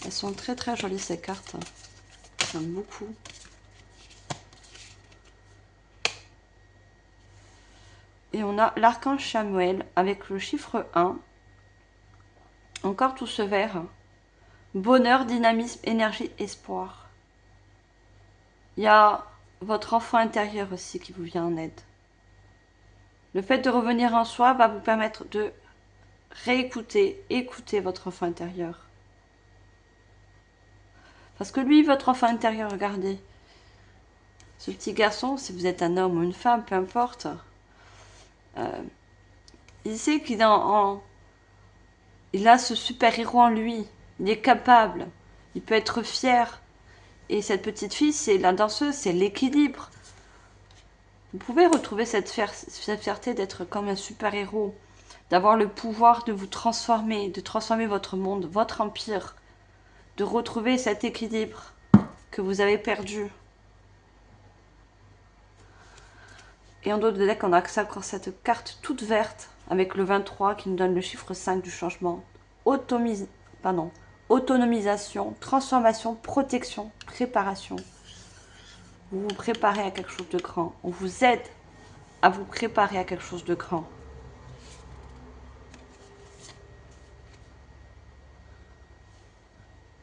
S1: Elles sont très très jolies ces cartes. J'aime beaucoup. Et on a l'archange Samuel avec le chiffre 1. Encore tout ce vert. Bonheur, dynamisme, énergie, espoir. Il y a votre enfant intérieur aussi qui vous vient en aide. Le fait de revenir en soi va vous permettre de écouter votre enfant intérieur. Parce que lui, votre enfant intérieur, regardez, ce petit garçon, si vous êtes un homme ou une femme, peu importe, il sait qu'il il a ce super-héros en lui, il est capable, il peut être fier. Et cette petite fille, c'est la danseuse, c'est l'équilibre. Vous pouvez retrouver cette fierté d'être comme un super-héros, d'avoir le pouvoir de vous transformer, de transformer votre monde, votre empire, de retrouver cet équilibre que vous avez perdu. Et en dos de deck, on a encore cette carte toute verte avec le 23 qui nous donne le chiffre 5 du changement. Autonomisation, transformation, protection, préparation. Vous vous préparez à quelque chose de grand. On vous aide à vous préparer à quelque chose de grand.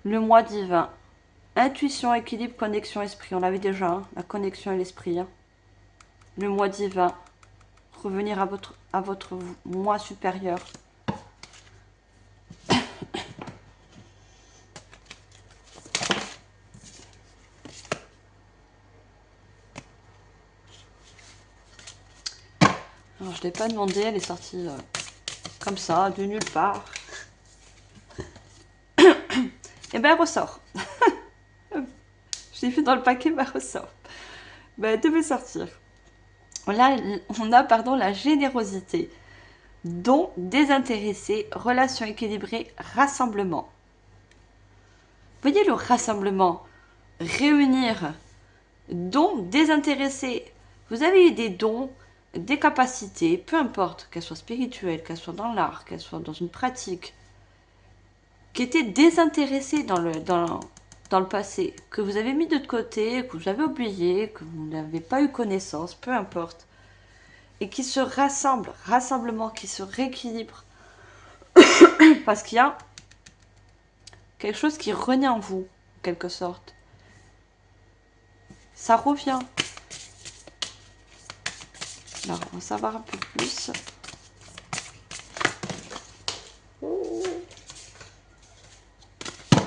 S1: Le moi divin. Intuition, équilibre, connexion, esprit. On l'avait déjà, hein, la connexion et l'esprit. Hein. Le moi divin. Revenir à votre moi supérieur. Alors, je ne l'ai pas demandé, elle est sortie comme ça, de nulle part. Et ben, elle ressort. Je l'ai fait dans le paquet, ben, elle ressort. Ben, elle devait sortir. Là, on a la générosité. Don désintéressé, relation équilibrée, rassemblement. Vous voyez le rassemblement, réunir, don désintéressé. Vous avez des dons, des capacités, peu importe, qu'elles soient spirituelles, qu'elles soient dans l'art, qu'elles soient dans une pratique, qui étaient désintéressées dans le passé, que vous avez mis de côté, que vous avez oublié, que vous n'avez pas eu connaissance, peu importe, et qui se rassemblent, rassemblement, qui se rééquilibre, parce qu'il y a quelque chose qui renaît en vous, en quelque sorte. Ça revient. Alors, on va savoir un peu plus.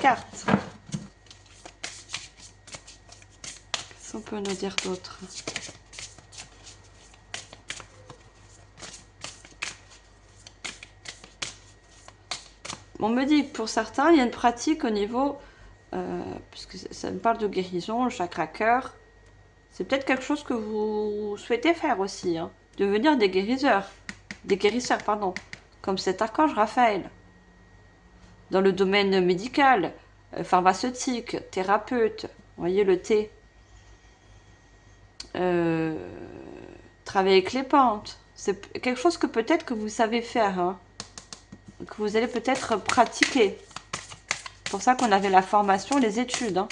S1: Carte. Qu'est-ce qu'on peut nous dire d'autre? On me dit que pour certains, il y a une pratique au niveau, puisque ça me parle de guérison, le chakra cœur. C'est peut-être quelque chose que vous souhaitez faire aussi, hein, devenir des guérisseurs, pardon. comme cet archange Raphaël. Dans le domaine médical, pharmaceutique, thérapeute, vous voyez le thé. Travailler avec les plantes. C'est quelque chose que peut-être que vous savez faire, hein, que vous allez peut-être pratiquer. C'est pour ça qu'on avait la formation, les études. Hein.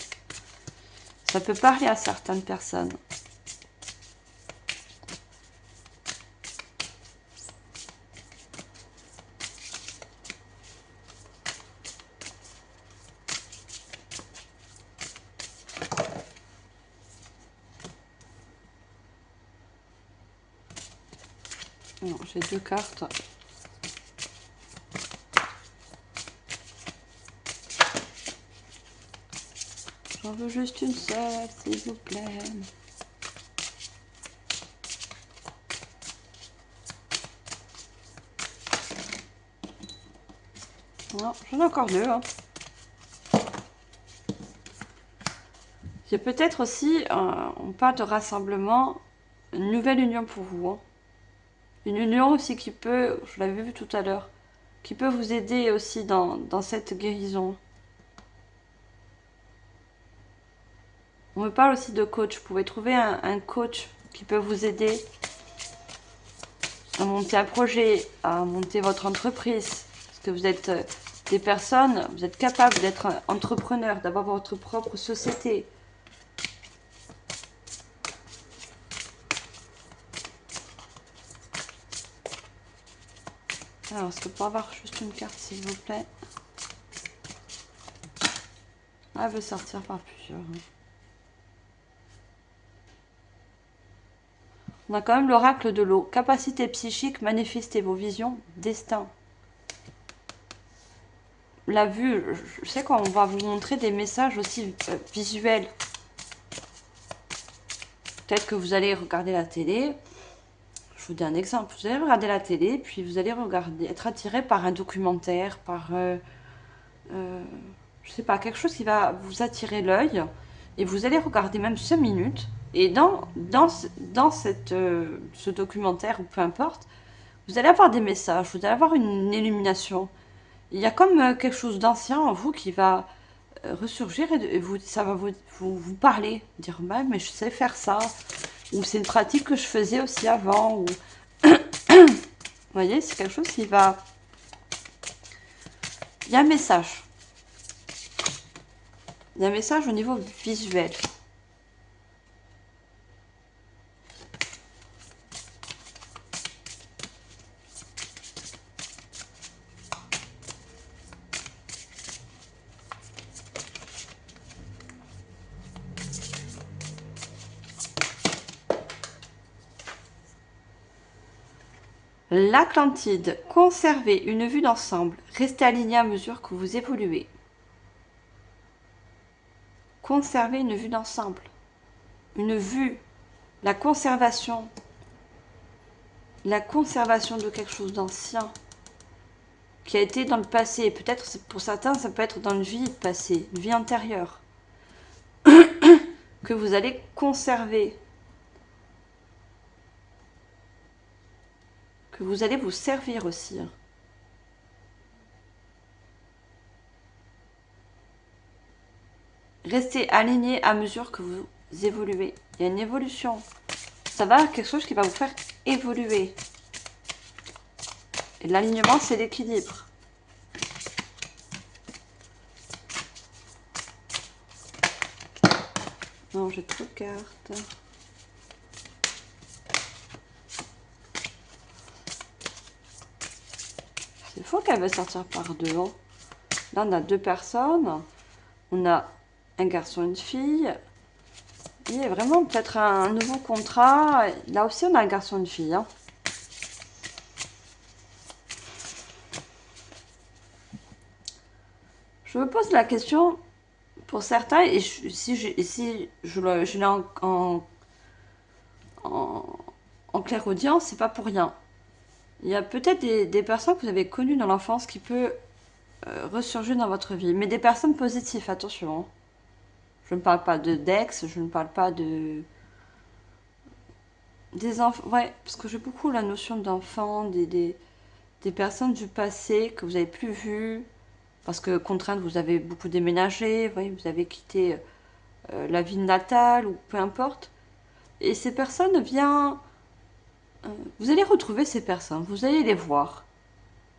S1: Ça peut parler à certaines personnes. Non, j'ai 2 cartes. J'en veux juste une seule, s'il vous plaît. Non, j'en ai encore 2. Hein. Il y a peut-être aussi, on parle de rassemblement, une nouvelle union pour vous. Hein. Une union aussi qui peut, je l'avais vu tout à l'heure, qui peut vous aider aussi dans cette guérison. On me parle aussi de coach. Vous pouvez trouver un coach qui peut vous aider à monter un projet, à monter votre entreprise. Parce que vous êtes des personnes, vous êtes capable d'être entrepreneur, d'avoir votre propre société. Alors, est-ce que pour avoir juste une carte, s'il vous plaît? Ah, elle veut sortir par plusieurs. Hein. On a quand même l'oracle de l'eau. Capacité psychique, manifester vos visions, destin. La vue, je sais qu'on va vous montrer des messages aussi visuels. Peut-être que vous allez regarder la télé. Je vous donne un exemple. Vous allez regarder la télé, puis vous allez être attiré par un documentaire, par, je sais pas, quelque chose qui va vous attirer l'œil. Et vous allez regarder même 5 minutes. Et dans ce documentaire, ou peu importe, vous allez avoir des messages, vous allez avoir une illumination. Il y a comme quelque chose d'ancien en vous qui va ressurgir et ça va vous parler. Dire, bah, mais je sais faire ça. Ou c'est une pratique que je faisais aussi avant. Ou... vous voyez, c'est quelque chose qui va... Il y a un message. Il y a un message au niveau visuel. L'Atlantide, conservez une vue d'ensemble, restez aligné à mesure que vous évoluez. Conservez une vue d'ensemble, une vue, la conservation de quelque chose d'ancien qui a été dans le passé. Peut-être pour certains, ça peut être dans une vie passée, une vie antérieure, que vous allez conserver, que vous allez vous servir aussi. Restez aligné à mesure que vous évoluez. Il y a une évolution. Ça va être quelque chose qui va vous faire évoluer. Et l'alignement, c'est l'équilibre. Non, j'ai trop de cartes. C'est faux qu'elle veut sortir par deux. Hein. Là, on a 2 personnes. On a un garçon et une fille. Il y a vraiment peut-être un nouveau contrat. Là aussi, on a un garçon et une fille. Hein. Je me pose la question pour certains, et si je l'ai en clairaudience, c'est pas pour rien. Il y a peut-être des personnes que vous avez connues dans l'enfance qui peuvent ressurgir dans votre vie. Mais des personnes positives, attention. Hein. Je ne parle pas d'ex, je ne parle pas de... Des enfants, ouais, parce que j'ai beaucoup la notion d'enfants, des personnes du passé que vous n'avez plus vues, parce que contrainte, vous avez beaucoup déménagé, vous voyez, vous avez quitté la ville natale, ou peu importe. Et ces personnes viennent... vous allez retrouver ces personnes, vous allez les voir.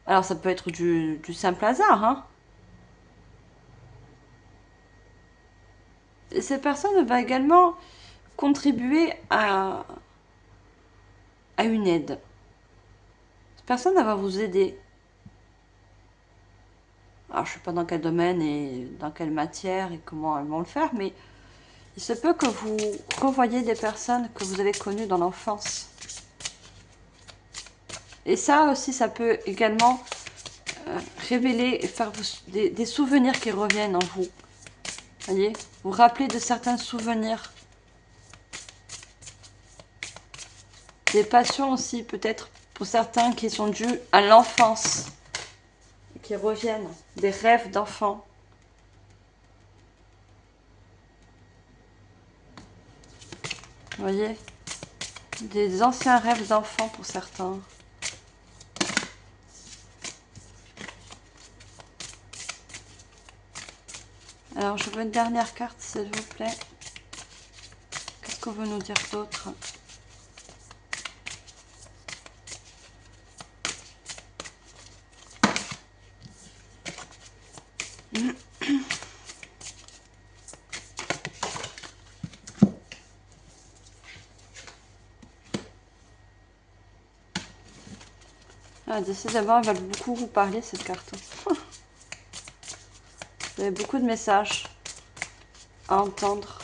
S1: Alors ça peut être du simple hasard, hein. Et ces personnes vont également contribuer à une aide. Cette personne elle va vous aider. Alors je ne sais pas dans quel domaine et dans quelle matière et comment elles vont le faire, mais il se peut que vous revoyez des personnes que vous avez connues dans l'enfance. Et ça aussi, ça peut également révéler et faire des souvenirs qui reviennent en vous. Voyez, vous rappeler de certains souvenirs. Des passions aussi, peut-être pour certains qui sont dus à l'enfance. Qui reviennent. Des rêves d'enfants. Vous voyez, des anciens rêves d'enfants pour certains. Alors, je veux une dernière carte, s'il vous plaît. Qu'est-ce qu'on veut nous dire d'autre? Ah, décidément, elle va beaucoup vous parler, cette carte. Vous avez beaucoup de messages à entendre.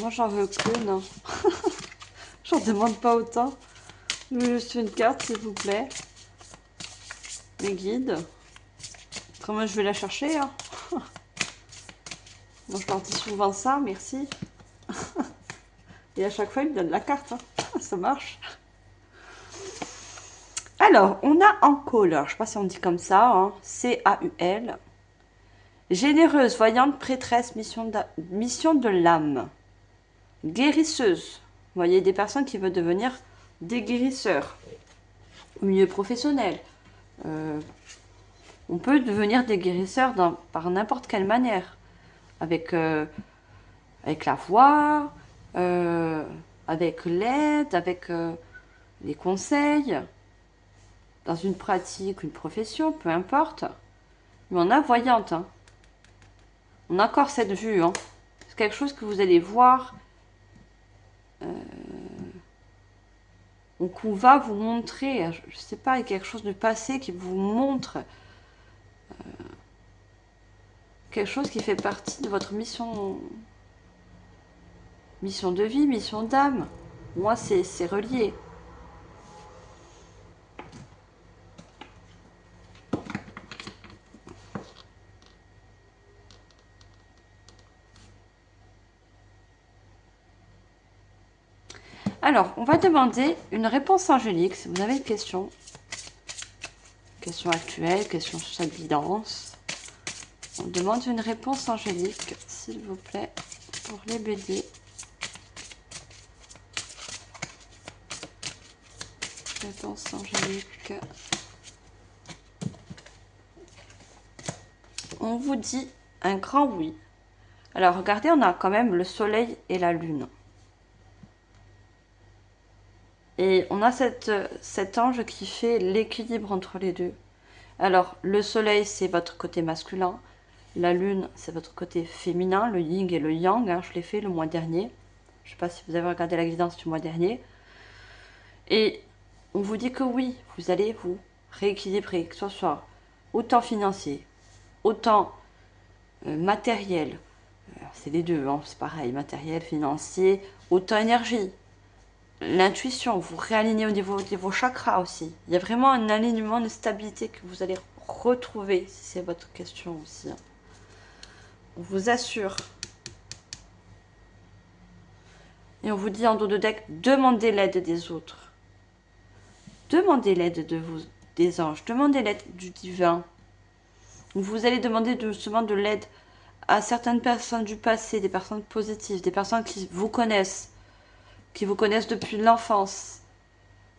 S1: Moi, j'en veux qu'une. J'en demande pas autant. Je veux juste une carte, s'il vous plaît. Les guides. Comment je vais la chercher, hein. Moi, je leur dis souvent ça, merci. Et à chaque fois, ils me donnent la carte. Hein. Ça marche. Alors, on a en call, je ne sais pas si on dit comme ça, hein, C-A-U-L. Généreuse, voyante, prêtresse, mission de l'âme. Guérisseuse. Vous voyez, des personnes qui veulent devenir des guérisseurs. Au milieu professionnel. On peut devenir des guérisseurs par n'importe quelle manière. Avec la voix, avec l'aide, avec les conseils. Dans une pratique, une profession, peu importe. Mais on a voyante. Hein. On a encore cette vue. Hein. C'est quelque chose que vous allez voir. Donc on va vous montrer, je ne sais pas, quelque chose de passé qui vous montre quelque chose qui fait partie de votre mission de vie, mission d'âme. Moi, c'est relié. Alors, on va demander une réponse angélique, si vous avez une question. Question actuelle, question sur cette guidance. On demande une réponse angélique, s'il vous plaît, pour les béliers. Réponse angélique. On vous dit un grand oui. Alors, regardez, on a quand même le soleil et la lune. Et on a cet ange qui fait l'équilibre entre les deux. Alors, le soleil, c'est votre côté masculin. La lune, c'est votre côté féminin, le yin et le yang. Hein, je l'ai fait le mois dernier. Je ne sais pas si vous avez regardé la guidance du mois dernier. Et on vous dit que oui, vous allez vous rééquilibrer, que ce soit autant financier, autant matériel. C'est les deux, hein, c'est pareil, matériel, financier, autant énergie. L'intuition, vous réalignez au niveau de vos chakras aussi. Il y a vraiment un alignement, une stabilité que vous allez retrouver, si c'est votre question aussi. On vous assure. Et on vous dit en dos de deck, demandez l'aide des autres. Demandez l'aide des anges, demandez l'aide du divin. Vous allez demander justement de l'aide à certaines personnes du passé, des personnes positives, des personnes qui vous connaissent, qui vous connaissent depuis l'enfance,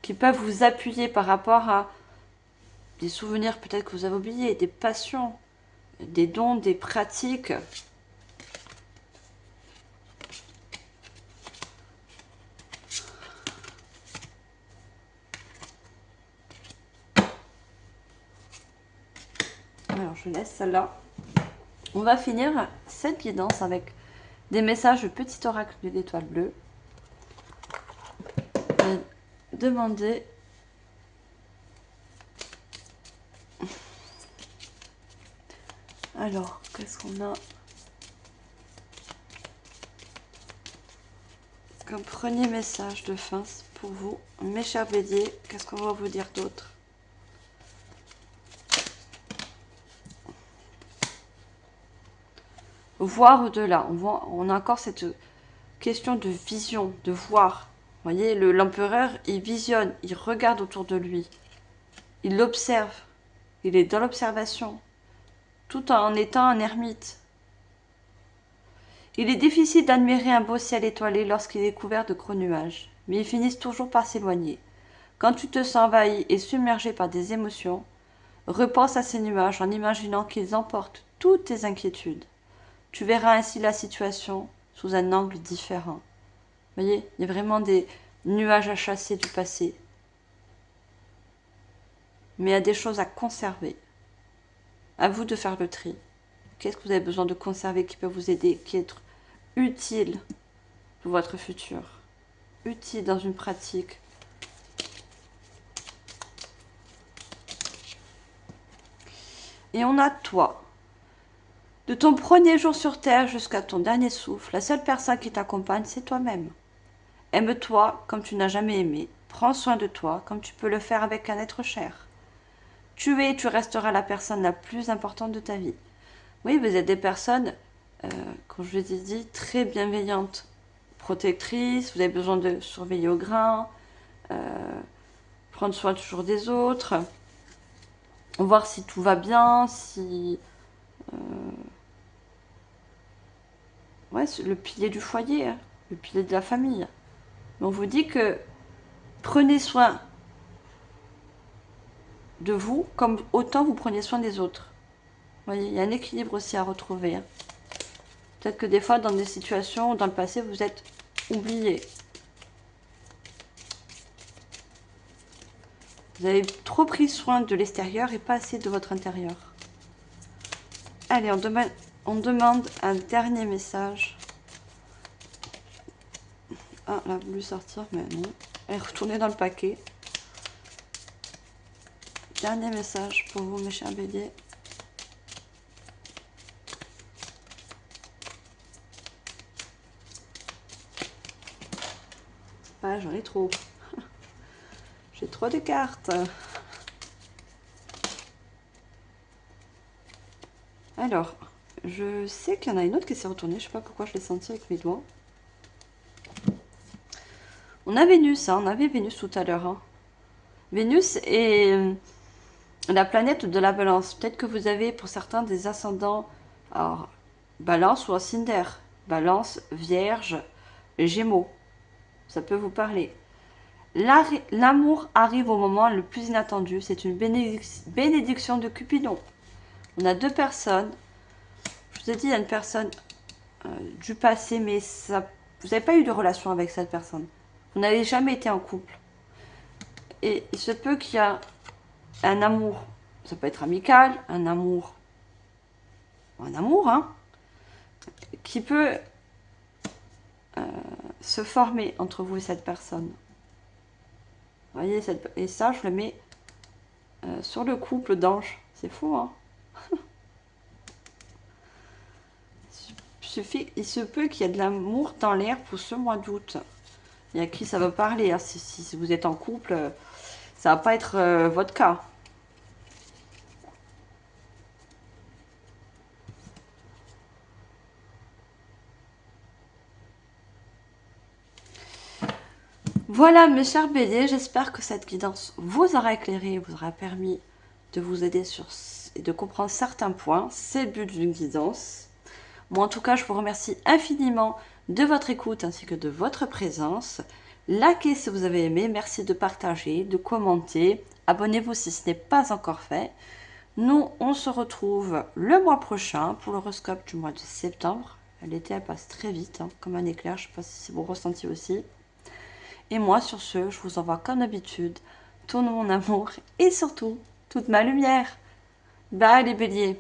S1: qui peuvent vous appuyer par rapport à des souvenirs peut-être que vous avez oubliés, des passions, des dons, des pratiques. Alors, je laisse celle-là. On va finir cette guidance avec des messages de petit oracle de l'étoile bleue. Demandez alors, qu'est-ce qu'on a comme premier message de fin pour vous, mes chers béliers? Qu'est-ce qu'on va vous dire d'autre? Voir au-delà. On a encore cette question de vision, de voir. Vous voyez, l'empereur, il visionne, il regarde autour de lui. Il observe. Il est dans l'observation. Tout en étant un ermite. Il est difficile d'admirer un beau ciel étoilé lorsqu'il est couvert de gros nuages. Mais ils finissent toujours par s'éloigner. Quand tu te sens envahi et submergé par des émotions, repense à ces nuages en imaginant qu'ils emportent toutes tes inquiétudes. Tu verras ainsi la situation sous un angle différent. Vous voyez, il y a vraiment des nuages à chasser du passé. Mais il y a des choses à conserver. À vous de faire le tri. Qu'est-ce que vous avez besoin de conserver qui peut vous aider, qui est utile pour votre futur, utile dans une pratique. Et on a toi. De ton premier jour sur Terre jusqu'à ton dernier souffle, la seule personne qui t'accompagne, c'est toi-même. Aime-toi comme tu n'as jamais aimé. Prends soin de toi comme tu peux le faire avec un être cher. Tu es et tu resteras la personne la plus importante de ta vie. Oui, vous êtes des personnes, comme je vous ai dit, très bienveillantes, protectrices, vous avez besoin de surveiller au grain, prendre soin toujours des autres, voir si tout va bien, si... ouais, c'est le pilier du foyer, hein, le pilier de la famille. Mais on vous dit que prenez soin de vous comme autant vous prenez soin des autres. Vous voyez, il y a un équilibre aussi à retrouver. Hein. Peut-être que des fois, dans des situations, dans le passé, vous êtes oublié. Vous avez trop pris soin de l'extérieur et pas assez de votre intérieur. Allez, on demande un dernier message. Ah, elle a voulu sortir, mais non. Elle est retournée dans le paquet. Dernier message pour vous, mes chers béliers. Ah, j'en ai trop. J'ai trop de cartes. Alors, je sais qu'il y en a une autre qui s'est retournée. Je sais pas pourquoi je l'ai senti avec mes doigts. On a Vénus, hein, on avait Vénus tout à l'heure. Hein. Vénus est la planète de la balance. Peut-être que vous avez pour certains des ascendants, alors, balance ou ascendant. Balance, vierge, gémeaux. Ça peut vous parler. L'amour arrive au moment le plus inattendu. C'est une bénédiction de Cupidon. On a deux personnes. Je vous ai dit, il y a une personne du passé, mais ça, vous n'avez pas eu de relation avec cette personne. Vous n'avez jamais été en couple. Et il se peut qu'il y a un amour. Ça peut être amical, un amour, hein, qui peut se former entre vous et cette personne. Vous voyez, et ça, je le mets sur le couple d'anges. C'est fou, hein. Il se peut qu'il y ait de l'amour dans l'air pour ce mois d'août. Il y a qui ça va parler. Hein. Si vous êtes en couple, ça va pas être votre cas. Voilà, mes chers béliers, j'espère que cette guidance vous aura éclairé, vous aura permis de vous aider et de comprendre certains points. C'est le but d'une guidance. Moi, en tout cas, je vous remercie infiniment de votre écoute ainsi que de votre présence. Likez si vous avez aimé. Merci de partager, de commenter. Abonnez-vous si ce n'est pas encore fait. Nous, on se retrouve le mois prochain pour l'horoscope du mois de septembre. L'été, elle passe très vite, hein, comme un éclair. Je ne sais pas si c'est vous ressenti aussi. Et moi, sur ce, je vous envoie comme d'habitude tout mon amour et surtout toute ma lumière. Bye les béliers!